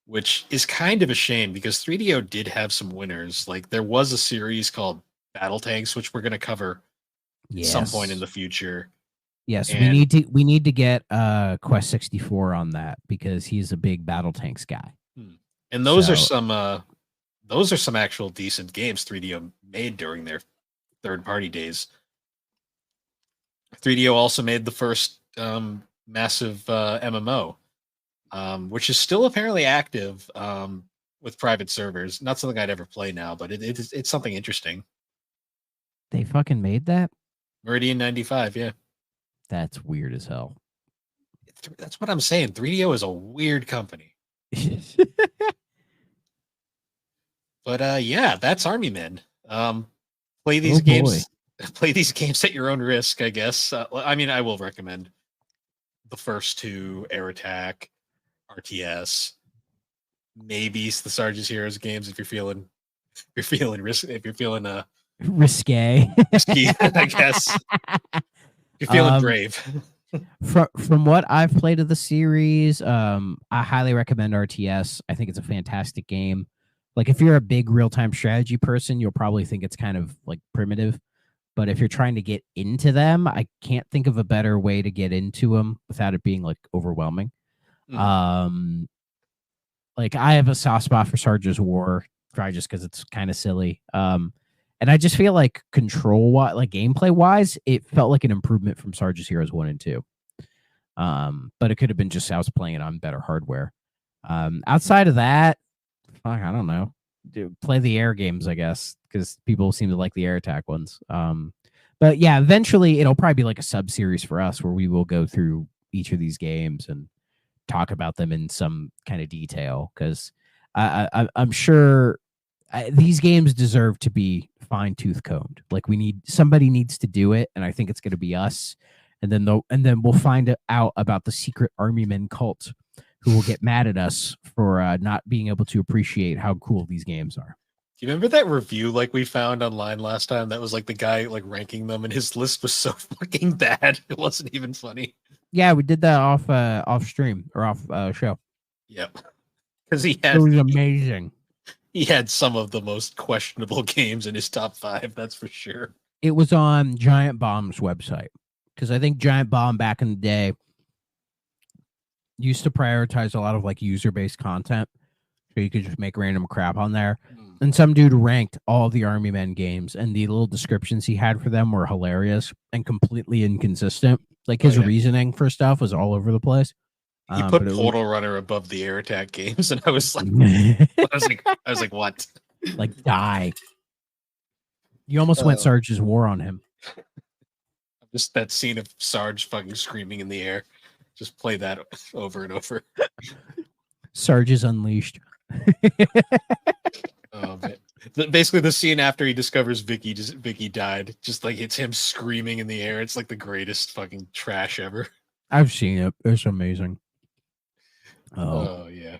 Which is kind of a shame because 3DO did have some winners. Like there was a series called Battle Tanks, which we're going to cover at some point in the future. Yes, and we need to get Quest 64 on that because he's a big Battle Tanks guy. And those are some actual decent games 3DO made during their third-party days. 3DO also made the first massive MMO, which is still apparently active with private servers. Not something I'd ever play now, but it's something interesting. They fucking made that? Meridian 95, yeah. That's weird as hell. That's what I'm saying. 3DO is a weird company. But yeah, that's Army Men. Play these games. Play these games at your own risk, I guess. I mean, I will recommend the first two: Air Attack, RTS, maybe the Sarge's Heroes games if you're feeling risque, I guess. If you're feeling brave. From what I've played of the series, I highly recommend RTS. I think it's a fantastic game. Like if you're a big real-time strategy person, you'll probably think it's kind of like primitive. But if you're trying to get into them, I can't think of a better way to get into them without it being like overwhelming. Mm. Like I have a soft spot for Sarge's War, probably just because it's kind of silly. And I just feel like like gameplay wise, it felt like an improvement from Sarge's Heroes 1 and 2. But it could have been just I was playing it on better hardware. Outside of that, fuck, I don't know. Play the air games, I guess, because people seem to like the air attack ones. But yeah, eventually it'll probably be like a sub series for us where we will go through each of these games and talk about them in some kind of detail because I'm sure these games deserve to be fine tooth combed. Like somebody needs to do it, and I think it's going to be us. And then we'll find out about the secret army men cult who will get mad at us for not being able to appreciate how cool these games are. Do you remember that review like we found online last time? That was like the guy like ranking them, and his list was so fucking bad. It wasn't even funny. Yeah, we did that off stream or off show. Yep, because it was amazing. He had some of the most questionable games in his top 5. That's for sure. It was on Giant Bomb's website because I think Giant Bomb back in the day used to prioritize a lot of like user-based content, so you could just make random crap on there. And some dude ranked all the Army Men games, and the little descriptions he had for them were hilarious and completely inconsistent. Like his reasoning for stuff was all over the place. He put Portal Runner above the air attack games, and I was like, I was like, what? Like die. You almost went Sarge's War on him. Just that scene of Sarge fucking screaming in the air. Just play that over and over. Sarge is unleashed. Oh man! Basically, the scene after he discovers Vicky died, just like it's him screaming in the air. It's like the greatest fucking trash ever. I've seen it. It's amazing. Oh yeah!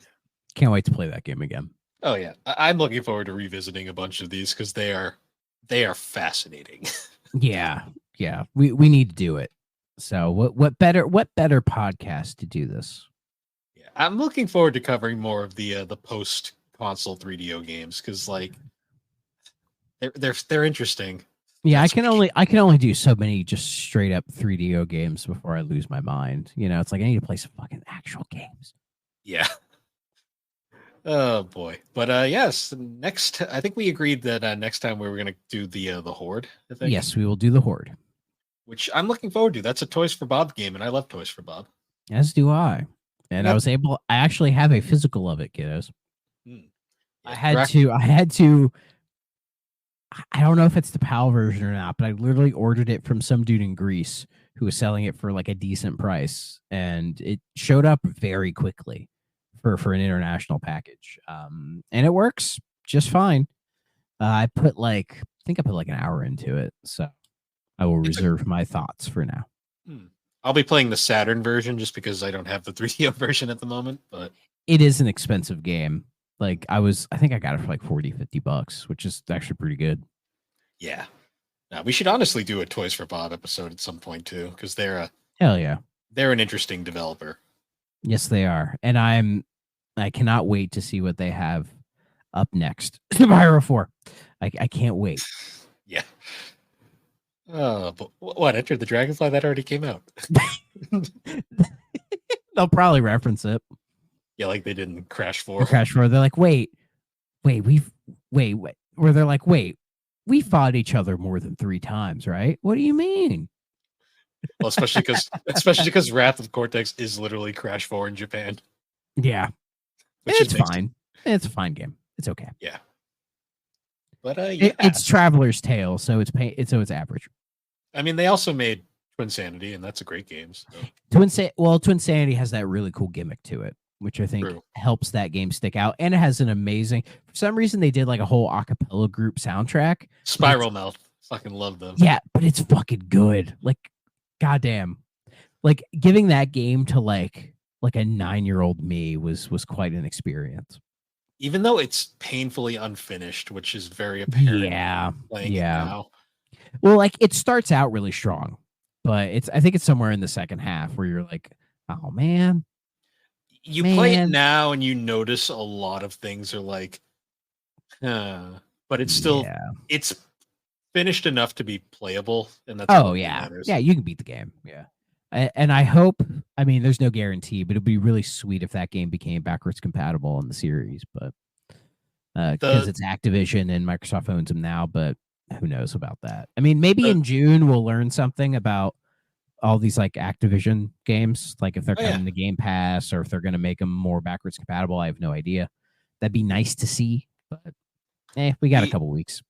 Can't wait to play that game again. Oh yeah, I'm looking forward to revisiting a bunch of these because they are fascinating. Yeah. We need to do it. So what better podcast to do this? Yeah, I'm looking forward to covering more of the post console 3DO games because like they're interesting. Yeah, I can only do so many just straight up 3DO games before I lose my mind. You know, it's like I need to play some fucking actual games. Yeah. Oh boy. But yes, next I think we agreed that next time we were gonna do the Horde, I think. Yes, we will do the Horde. Which I'm looking forward to. That's a Toys for Bob game, and I love Toys for Bob. As do I. And I actually have a physical of it, kiddos. Yeah, I had to I don't know if it's the PAL version or not, but I literally ordered it from some dude in Greece who was selling it for like a decent price, and it showed up very quickly for an international package. And it works just fine. I put like an hour into it, so I will reserve my thoughts for now. I'll be playing the Saturn version just because I don't have the 3DO version at the moment, but it is an expensive game. Like I think I got it for like $40-$50, which is actually pretty good. Yeah. Now, we should honestly do a Toys for Bob episode at some point too, because they're hell yeah. They're an interesting developer. Yes, they are. And I cannot wait to see what they have up next. Spyro 4. I can't wait. Yeah. Oh, but what? Enter the Dragonfly? That already came out. They'll probably reference it. Yeah, like they did in Crash 4. Crash 4. They're like, wait. Where they're like, wait, we fought each other more than 3 times, right? What do you mean? Well, especially because Wrath of Cortex is literally Crash 4 in Japan. Yeah. It's fine. It's a fine game. It's okay. Yeah. But yeah. It's Traveler's Tale, so it's average. I mean, they also made Twin Sanity, and that's a great game. So. Twin Sanity has that really cool gimmick to it, which I think helps that game stick out. And it has an amazing, for some reason they did like a whole acapella group soundtrack. Spiral Mouth. Fucking love them. Yeah, but it's fucking good. Like, goddamn. Like giving that game to like a 9-year-old me was quite an experience. Even though it's painfully unfinished, which is very apparent. Yeah. Now. Well, like it starts out really strong. but I think it's somewhere in the second half where you're like, oh man. You play it now and you notice a lot of things are like, but it's still it's finished enough to be playable, and that's what matters. Yeah, you can beat the game. Yeah. And I hope, I mean, there's no guarantee, but it'd be really sweet if that game became backwards compatible in the series, but because it's Activision and Microsoft owns them now, but who knows about that? I mean, maybe in June we'll learn something about all these like Activision games, like if they're coming to Game Pass or if they're going to make them more backwards compatible. I have no idea. That'd be nice to see, but we got a couple weeks.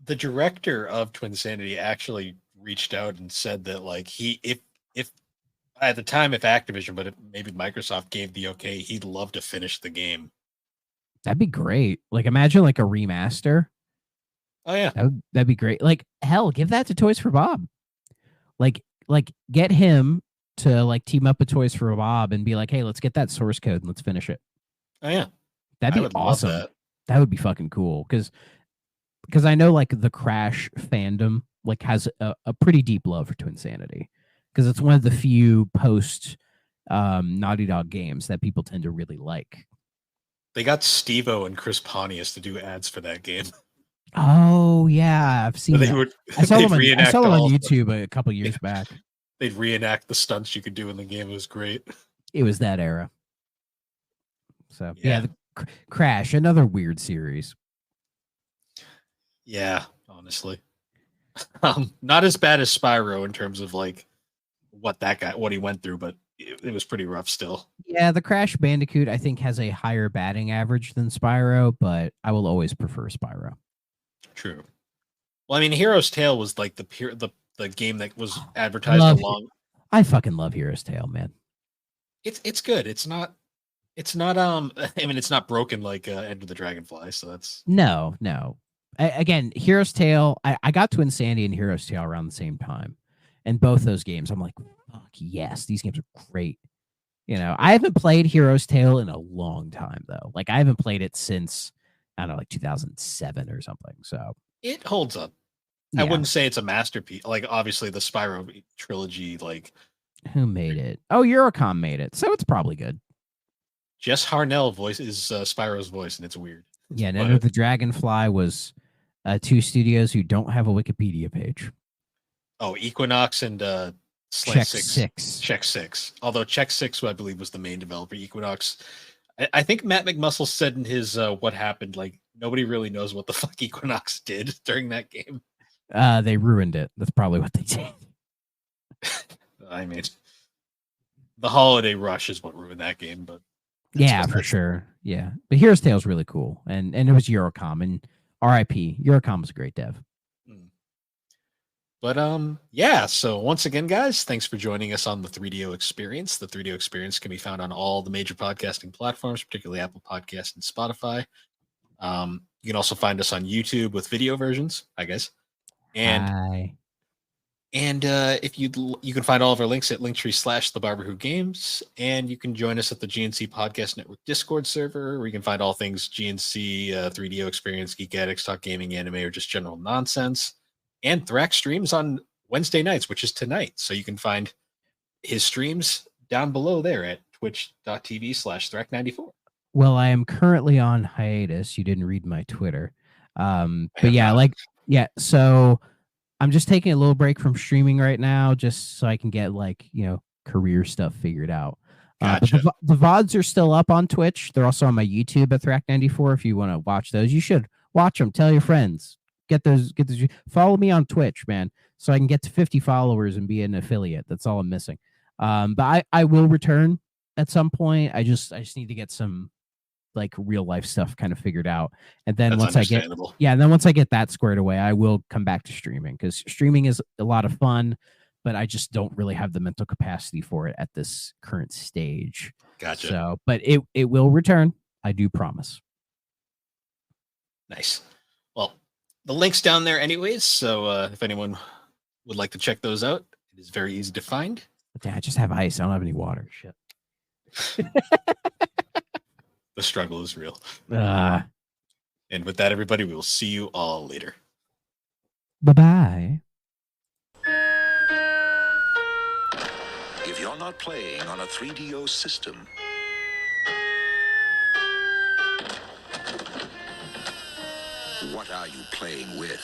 The director of Twinsanity actually reached out and said that like if at the time, if Activision, but maybe Microsoft gave the okay, he'd love to finish the game. That'd be great. Like, imagine like a remaster. Oh yeah, that'd be great. Like, hell, give that to Toys for Bob. Like get him to like team up with Toys for Bob and be like, hey, let's get that source code and let's finish it. Oh yeah, that'd be awesome. That would be fucking cool because I know like the Crash fandom like has a pretty deep love for Twinsanity. Because it's one of the few post Naughty Dog games that people tend to really like. They got Steve-O and Chris Pontius to do ads for that game. Oh yeah, I've seen. I saw them on YouTube a couple years back. They'd reenact the stunts you could do in the game. It was great. It was that era. So yeah, the Crash, another weird series. Yeah, honestly, not as bad as Spyro in terms of like what he went through, but it was pretty rough still. Yeah, the Crash Bandicoot I think has a higher batting average than Spyro, but I will always prefer Spyro. True. Well, I mean, Hero's Tale was like the game that was advertised along. I fucking love Hero's Tale, man. It's good. It's not I mean, it's not broken like Enter the Dragonfly, so that's no. Again, Hero's Tale, I got to Insanity and Hero's Tale around the same time. And both those games, I'm like, fuck yes, these games are great. You know, I haven't played Hero's Tale in a long time, though. Like, I haven't played it since, I don't know, like 2007 or something. So it holds up. Yeah. I wouldn't say it's a masterpiece. Like, obviously, the Spyro trilogy, like... Who made it? Oh, Eurocom made it. So it's probably good. Jess Harnell voice is Spyro's voice, and it's weird. Yeah, and Enter the Dragonfly was 2 studios who don't have a Wikipedia page. Oh, Equinox and Check Six. Check Six. Although Check Six, I believe, was the main developer. Equinox. I think Matt McMuscle said in his What Happened, like, nobody really knows what the fuck Equinox did during that game. They ruined it. That's probably what they did. I mean, the Holiday Rush is what ruined that game, but yeah, for sure. Yeah, but Hero's Tale is really cool, and it was Eurocom, and RIP. Eurocom was a great dev. But yeah, so once again, guys, thanks for joining us on the 3DO Experience. The 3DO Experience can be found on all the major podcasting platforms, particularly Apple Podcasts and Spotify. You can also find us on YouTube with video versions, I guess. And if you can find all of our links at linktree/thebarberwhogames, and you can join us at the GNC Podcast Network Discord server, where you can find all things GNC, 3DO Experience, Geek Addicts, Talk Gaming, Anime, or just general nonsense. And Thrax streams on Wednesday nights, which is tonight. So you can find his streams down below there at twitch.tv/Thrack94. Well, I am currently on hiatus. You didn't read my Twitter. But yeah, so I'm just taking a little break from streaming right now, just so I can get career stuff figured out. Gotcha. But the VODs are still up on Twitch. They're also on my YouTube at Thrack94. If you want to watch those, you should watch them. Tell your friends. Get those. Follow me on Twitch, man, so I can get to 50 followers and be an affiliate. That's all I'm missing. But I will return at some point. I just need to get some real life stuff kind of figured out, and then once I get that squared away, I will come back to streaming, because streaming is a lot of fun, but I just don't really have the mental capacity for it at this current stage. Gotcha. So, but it will return. I do promise. Nice. Well, the link's down there anyways, so if anyone would like to check those out, it is very easy to find. Yeah, I just have ice. I don't have any water. Shit. The struggle is real. And with that, everybody, we will see you all later. Bye-bye. You're not playing on a 3DO system. What are you playing with?